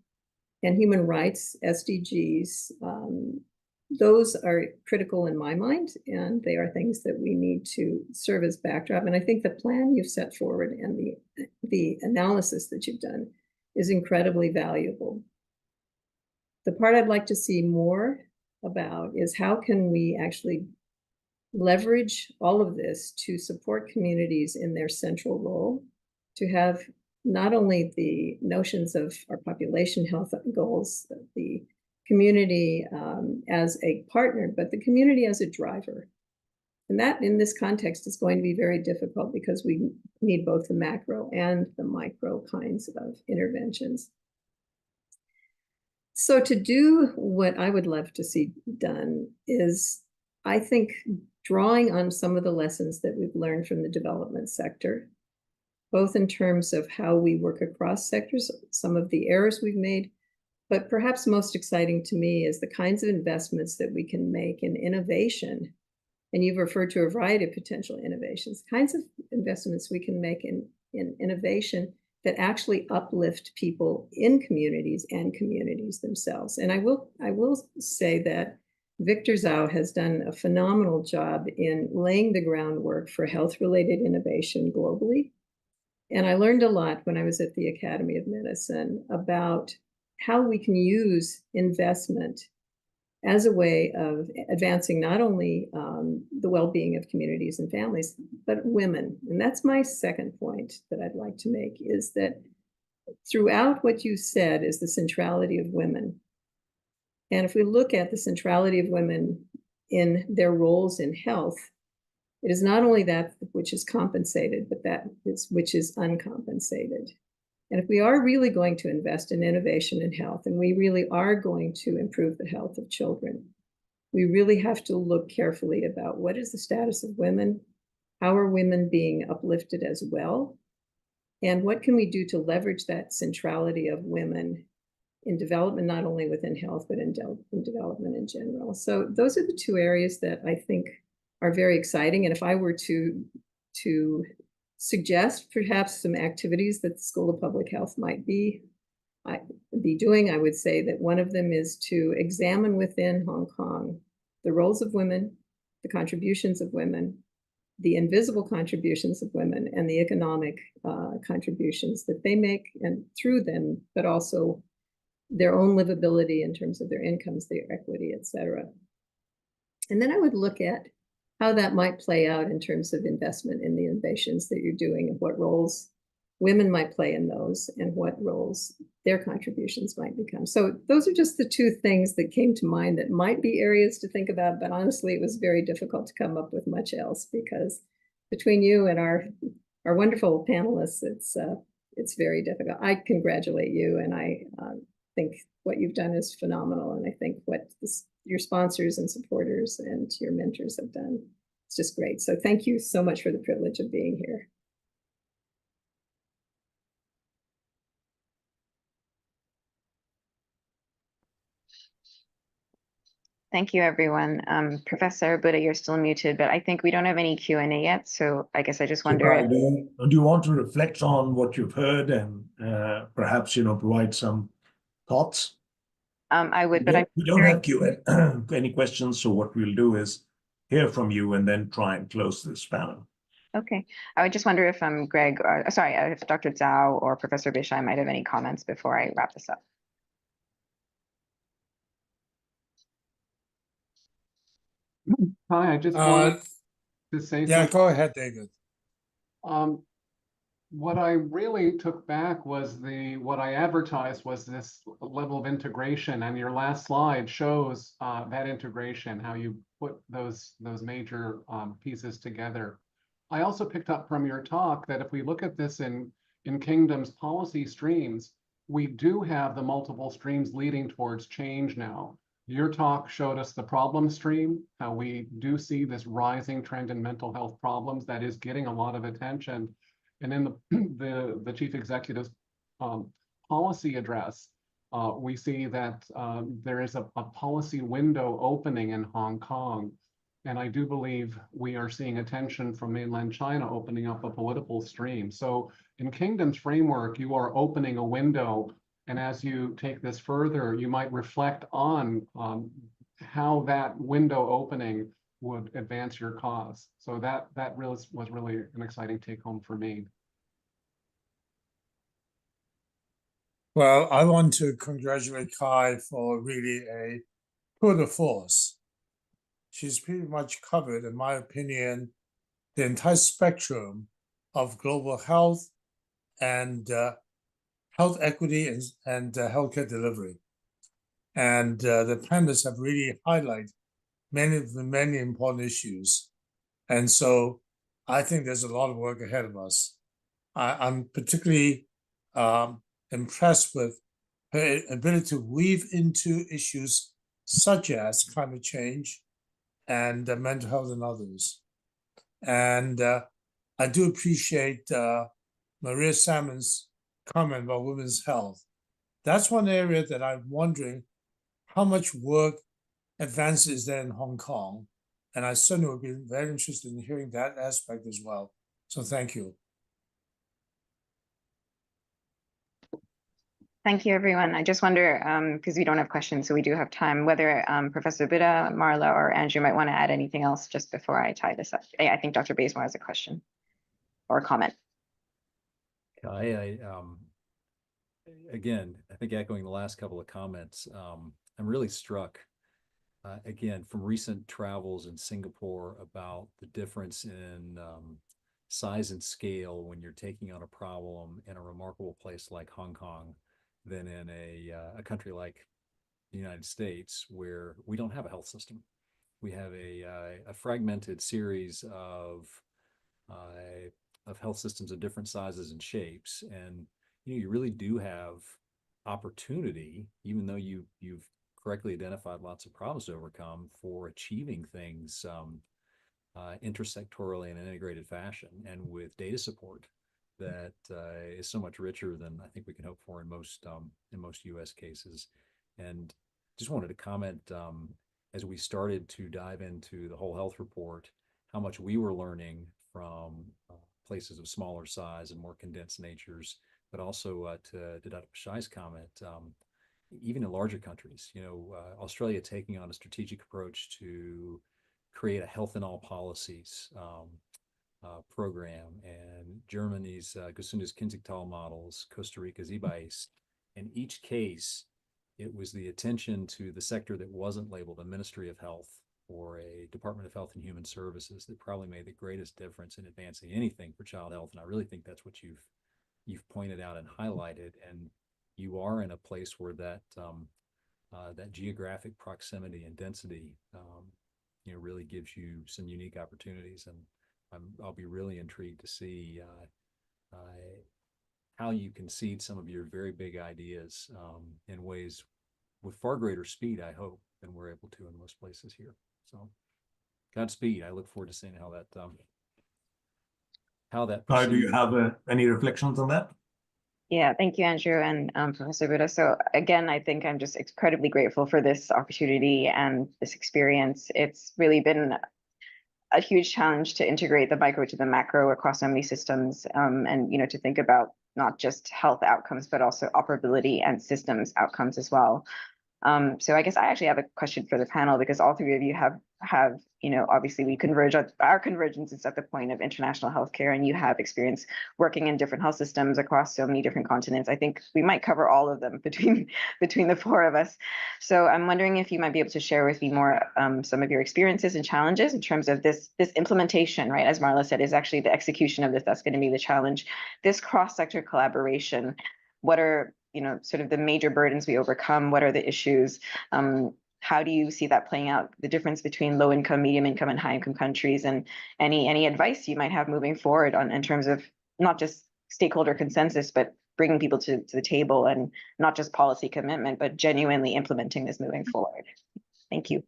And human rights, SDGs, those are critical in my mind, and they are things that we need to serve as backdrop. And I think the plan you've set forward and the analysis that you've done is incredibly valuable. The part I'd like to see more about is how can we actually leverage all of this to support communities in their central role, to have not only the notions of our population health goals, the community as a partner, but the community as a driver. And that in this context is going to be very difficult because we need both the macro and the micro kinds of interventions. So to do what I would love to see done is, I think, drawing on some of the lessons that we've learned from the development sector, both in terms of how we work across sectors, some of the errors we've made, but perhaps most exciting to me is the kinds of investments that we can make in innovation. And you've referred to a variety of potential innovations, kinds of investments we can make in innovation that actually uplift people in communities and communities themselves. And I will say that Victor Zhao has done a phenomenal job in laying the groundwork for health-related innovation globally. And I learned a lot when I was at the Academy of Medicine about how we can use investment as a way of advancing not only the well-being of communities and families, but women. And that's my second point that I'd like to make, is that throughout what you said is the centrality of women. And if we look at the centrality of women in their roles in health, it is not only that which is compensated, but that which is uncompensated. And if we are really going to invest in innovation in health, and we really are going to improve the health of children, we really have to look carefully about what is the status of women, how are women being uplifted as well, and what can we do to leverage that centrality of women in development, not only within health, but in development in general. So those are the two areas that I think are very exciting. And if I were to suggest perhaps some activities that the School of Public Health might be doing, I would say that one of them is to examine within Hong Kong the roles of women, the contributions of women, the invisible contributions of women, and the economic contributions that they make, and through them, but also their own livability in terms of their incomes, their equity, et cetera. And then I would look at how that might play out in terms of investment in the innovations that you're doing, and what roles women might play in those, and what roles their contributions might become. So those are just the two things that came to mind that might be areas to think about, but honestly, it was very difficult to come up with much else, because between you and our wonderful panelists, it's very difficult. I congratulate you, and I think what you've done is phenomenal, and I think what your sponsors and supporters and your mentors have done, it's just great. So thank you so much for the privilege of being here. Thank you, everyone. Professor Buddha, you're still muted, but I think we don't have any Q&A yet. So I guess I just wonder Kai, do you want to reflect on what you've heard and perhaps, provide some thoughts? I would, but we don't have Q&A, any questions. So what we'll do is hear from you and then try and close this panel. Okay. I would just wonder if Greg, or sorry, if Dr. Zhao or Professor Bishai might have any comments before I wrap this up. Hi, I just wanted to say Yeah, something. go ahead, David. What I really took back was what I advertised was this level of integration, and your last slide shows that integration, how you put those major pieces together. I also picked up from your talk that if we look at this in Kingdom's policy streams, we do have the multiple streams leading towards change now. Your talk showed us the problem stream, how we do see this rising trend in mental health problems that is getting a lot of attention. And in the chief executive's policy address, we see that there is a policy window opening in Hong Kong. And I do believe we are seeing attention from mainland China opening up a political stream. So in Kingdom's framework, you are opening a window. And as you take this further, you might reflect on how that window opening would advance your cause. So that really was really an exciting take home for me. Well, I want to congratulate Kai for really a tour de force. She's pretty much covered, in my opinion, the entire spectrum of global health and health equity and healthcare delivery. And the panelists have really highlighted many important issues. And so I think there's a lot of work ahead of us. I'm particularly impressed with her ability to weave into issues such as climate change and mental health and others. And I do appreciate Maria Salmon's comment about women's health. That's one area that I'm wondering how much work advances there in Hong Kong. And I certainly would be very interested in hearing that aspect as well. So thank you. Thank you, everyone. I just wonder, because we don't have questions, so we do have time, whether Professor Buddha, Marla, or Andrew might want to add anything else just before I tie this up. I think Dr. Bazemore has a question or a comment. Again, I think echoing the last couple of comments, I'm really struck, again, from recent travels in Singapore about the difference in size and scale when you're taking on a problem in a remarkable place like Hong Kong than in a country like the United States, where we don't have a health system. We have a fragmented series of health systems of different sizes and shapes, and you really do have opportunity, even though you've correctly identified lots of problems to overcome, for achieving things intersectorally in an integrated fashion and with data support that is so much richer than I think we can hope for in most U.S. cases. And just wanted to comment as we started to dive into the whole health report, how much we were learning from places of smaller size and more condensed natures, but also to Dr. Bishai's comment, even in larger countries, Australia taking on a strategic approach to create a health in all policies program, and Germany's Gesundes Kindestal models, Costa Rica's EBAIS. In each case, it was the attention to the sector that wasn't labeled a Ministry of Health or a Department of Health and Human Services that probably made the greatest difference in advancing anything for child health. And I really think that's what you've pointed out and highlighted. And you are in a place where that geographic proximity and density really gives you some unique opportunities. And I'll be really intrigued to see how you concede some of your very big ideas in ways with far greater speed, I hope, than we're able to in most places here. So Godspeed. I look forward to seeing how that Do you proceeds. have any reflections on that? Yeah, thank you, Andrew and Professor Buddha. So again, I think I'm just incredibly grateful for this opportunity and this experience. It's really been a huge challenge to integrate the micro to the macro across so many systems, and to think about not just health outcomes, but also operability and systems outcomes as well. So I guess I actually have a question for the panel, because all three of you have obviously we converge. Our convergence is at the point of international healthcare, and you have experience working in different health systems across so many different continents. I think we might cover all of them between the four of us. So I'm wondering if you might be able to share with me more some of your experiences and challenges in terms of this implementation, right? As Marla said, is actually the execution of this that's going to be the challenge. This cross-sector collaboration. What are sort of the major burdens we overcome? What are the issues? How do you see that playing out, the difference between low income, medium income, and high income countries? And any advice you might have moving forward in terms of not just stakeholder consensus, but bringing people to the table, and not just policy commitment, but genuinely implementing this moving forward. Thank you.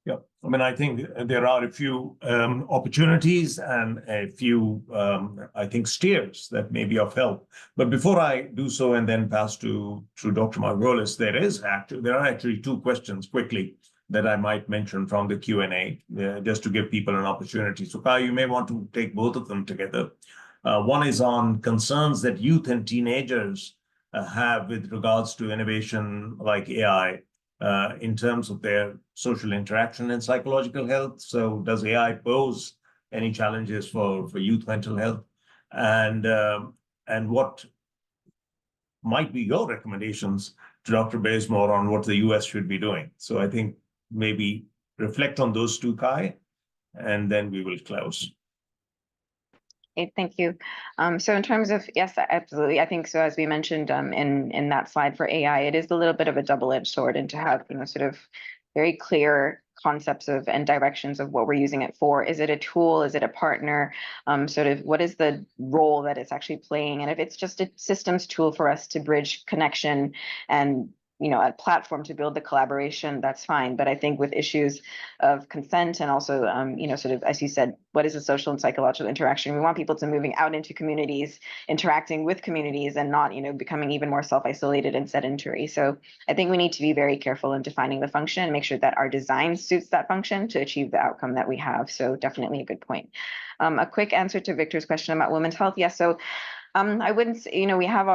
Yeah, I mean, I think there are a few opportunities and a few, I think, steers that may be of help. But before I do so and then pass to Dr. Margolis, there are actually two questions quickly that I might mention from the Q&A, just to give people an opportunity. So Kai, you may want to take both of them together. One is on concerns that youth and teenagers have with regards to innovation like AI, in terms of their social interaction and psychological health. So does AI pose any challenges for youth mental health? And what might be your recommendations to Dr. Bazemore on what the US should be doing? So I think maybe reflect on those two, Kai, and then we will close. Okay, thank you. So in terms of, yes, absolutely. I think so, as we mentioned in that slide for AI, it is a little bit of a double-edged sword, and to have sort of very clear concepts of and directions of what we're using it for. Is it a tool? Is it a partner? Sort of what is the role that it's actually playing? And if it's just a systems tool for us to bridge connection and a platform to build the collaboration, that's fine. But I think with issues of consent and also, sort of, as you said, what is the social and psychological interaction? We want people to moving out into communities, interacting with communities, and not, becoming even more self-isolated and sedentary. So I think we need to be very careful in defining the function and make sure that our design suits that function to achieve the outcome that we have. So definitely a good point. A quick answer to Victor's question about women's health. Yes. So I wouldn't say, we have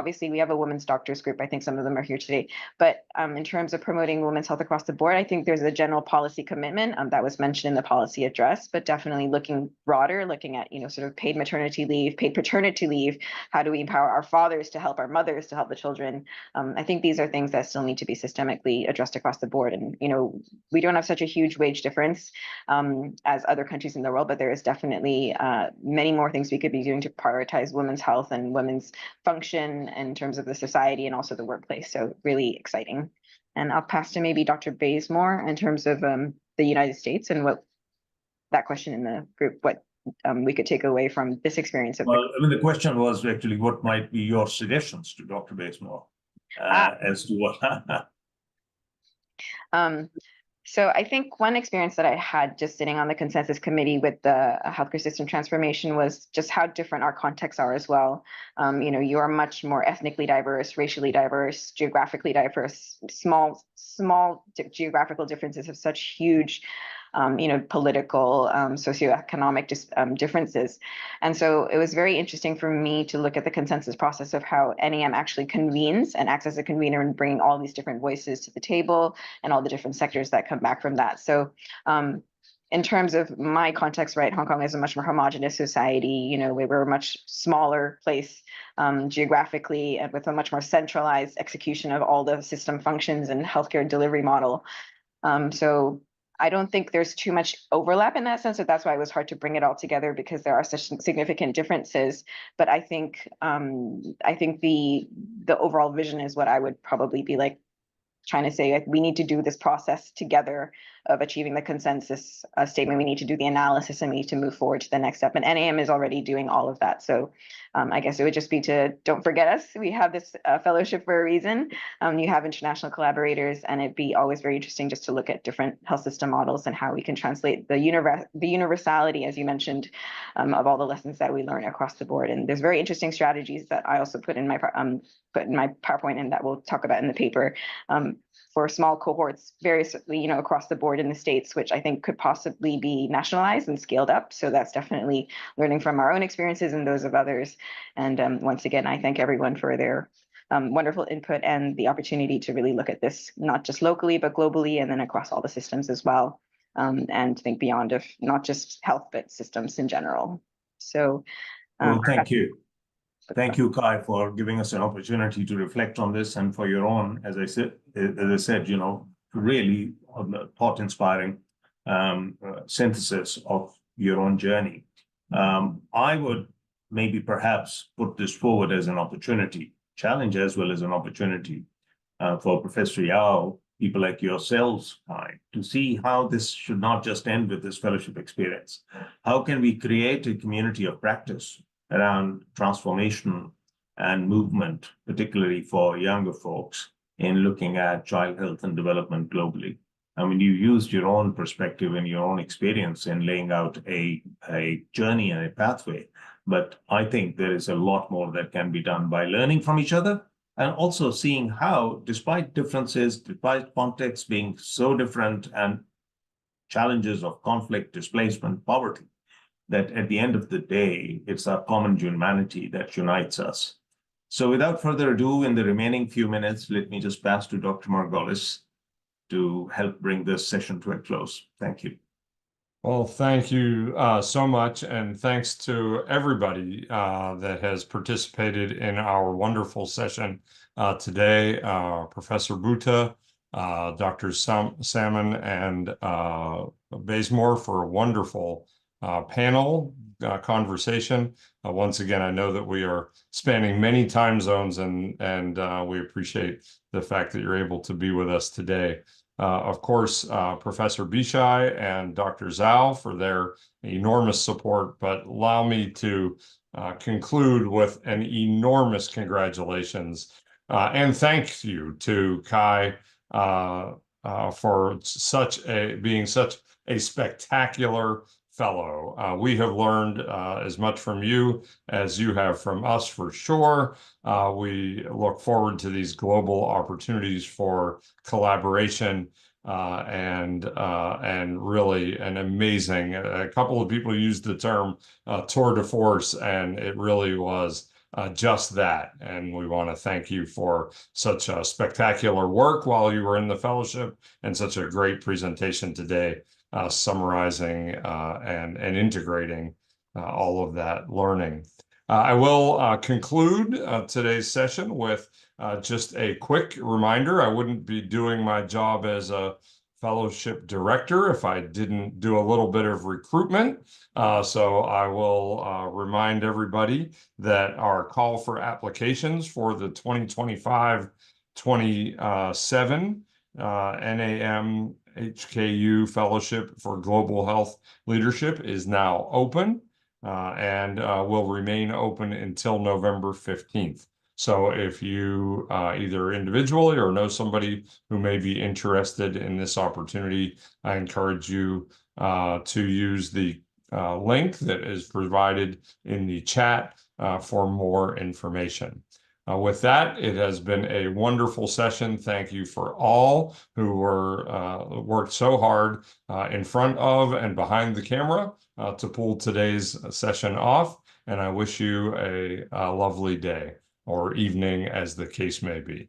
a women's doctors group. I think some of them are here today. But in terms of promoting women's health across the board, I think there's a general policy commitment that was mentioned in the policy address, but definitely looking broader, looking at, sort of paid maternity leave, paid paternity leave. How do we empower our fathers to help our mothers to help the children? I think these are things that still need to be systemically addressed across the board. And, we don't have such a huge wage difference as other countries in the world, but there is definitely many more things we could be doing to prioritize women's health and women's function in terms of the society and also the workplace. So really exciting. And I'll pass to maybe Dr. Bazemore in terms of the United States and what that question in the group, what we could take away from this experience. Well, I mean, the question was actually, what might be your suggestions to Dr. Bazemore as to what? So I think one experience that I had just sitting on the consensus committee with the healthcare system transformation was just how different our contexts are as well. You are much more ethnically diverse, racially diverse, geographically diverse. Small geographical differences have such huge political, socioeconomic differences. And so it was very interesting for me to look at the consensus process of how NAM actually convenes and acts as a convener and bringing all these different voices to the table and all the different sectors that come back from that. So in terms of my context, right, Hong Kong is a much more homogenous society. We were a much smaller place geographically, and with a much more centralized execution of all the system functions and healthcare delivery model. So I don't think there's too much overlap in that sense. So that's why it was hard to bring it all together, because there are such significant differences. But I think the overall vision is what I would probably be like trying to say. Like, we need to do this process together of achieving the consensus statement. We need to do the analysis and we need to move forward to the next step. And NAM is already doing all of that. So I guess it would just be to don't forget us. We have this fellowship for a reason. You have international collaborators, and it'd be always very interesting just to look at different health system models and how we can translate the universality, as you mentioned, of all the lessons that we learn across the board. And there's very interesting strategies that I also put in my PowerPoint and that we'll talk about in the paper. For small cohorts, variously, across the board in the States, which I think could possibly be nationalized and scaled up. So that's definitely learning from our own experiences and those of others. And once again, I thank everyone for their wonderful input and the opportunity to really look at this, not just locally, but globally, and then across all the systems as well. And think beyond of not just health, but systems in general. So well, thank you. Thank you, Kai, for giving us an opportunity to reflect on this and for your own, as I said, really thought-inspiring synthesis of your own journey. I would maybe perhaps put this forward as an opportunity, challenge as well as an opportunity for Professor Yao, people like yourselves, Kai, to see how this should not just end with this fellowship experience. How can we create a community of practice around transformation and movement, particularly for younger folks, in looking at child health and development globally? I mean, you used your own perspective and your own experience in laying out a journey and a pathway, but I think there is a lot more that can be done by learning from each other and also seeing how, despite differences, despite contexts being so different and challenges of conflict, displacement, poverty, that at the end of the day, it's our common humanity that unites us. So without further ado, in the remaining few minutes, let me just pass to Dr. Margolis to help bring this session to a close. Thank you. Well, thank you so much, and thanks to everybody that has participated in our wonderful session today. Professor Bhuta, Dr. Salmon, and Bazemore for a wonderful panel conversation. Once again, I know that we are spanning many time zones, and we appreciate the fact that you're able to be with us today. Of course, Professor Bishai and Dr. Zhao for their enormous support, but allow me to conclude with an enormous congratulations and thank you to Kai for being such a spectacular fellow. We have learned as much from you as you have from us, for sure. We look forward to these global opportunities for collaboration and really an amazing, a couple of people used the term tour de force, and it really was just that. And we want to thank you for such a spectacular work while you were in the fellowship and such a great presentation today, summarizing and integrating all of that learning. I will conclude today's session with just a quick reminder. I wouldn't be doing my job as a fellowship director if I didn't do a little bit of recruitment. So I will remind everybody that our call for applications for the 2025-27 NAM-HKU Fellowship for Global Health Leadership is now open and will remain open until November 15th. So if you either individually or know somebody who may be interested in this opportunity, I encourage you to use the link that is provided in the chat for more information. With that, it has been a wonderful session. Thank you for all who worked so hard in front of and behind the camera to pull today's session off. And I wish you a lovely day or evening, as the case may be.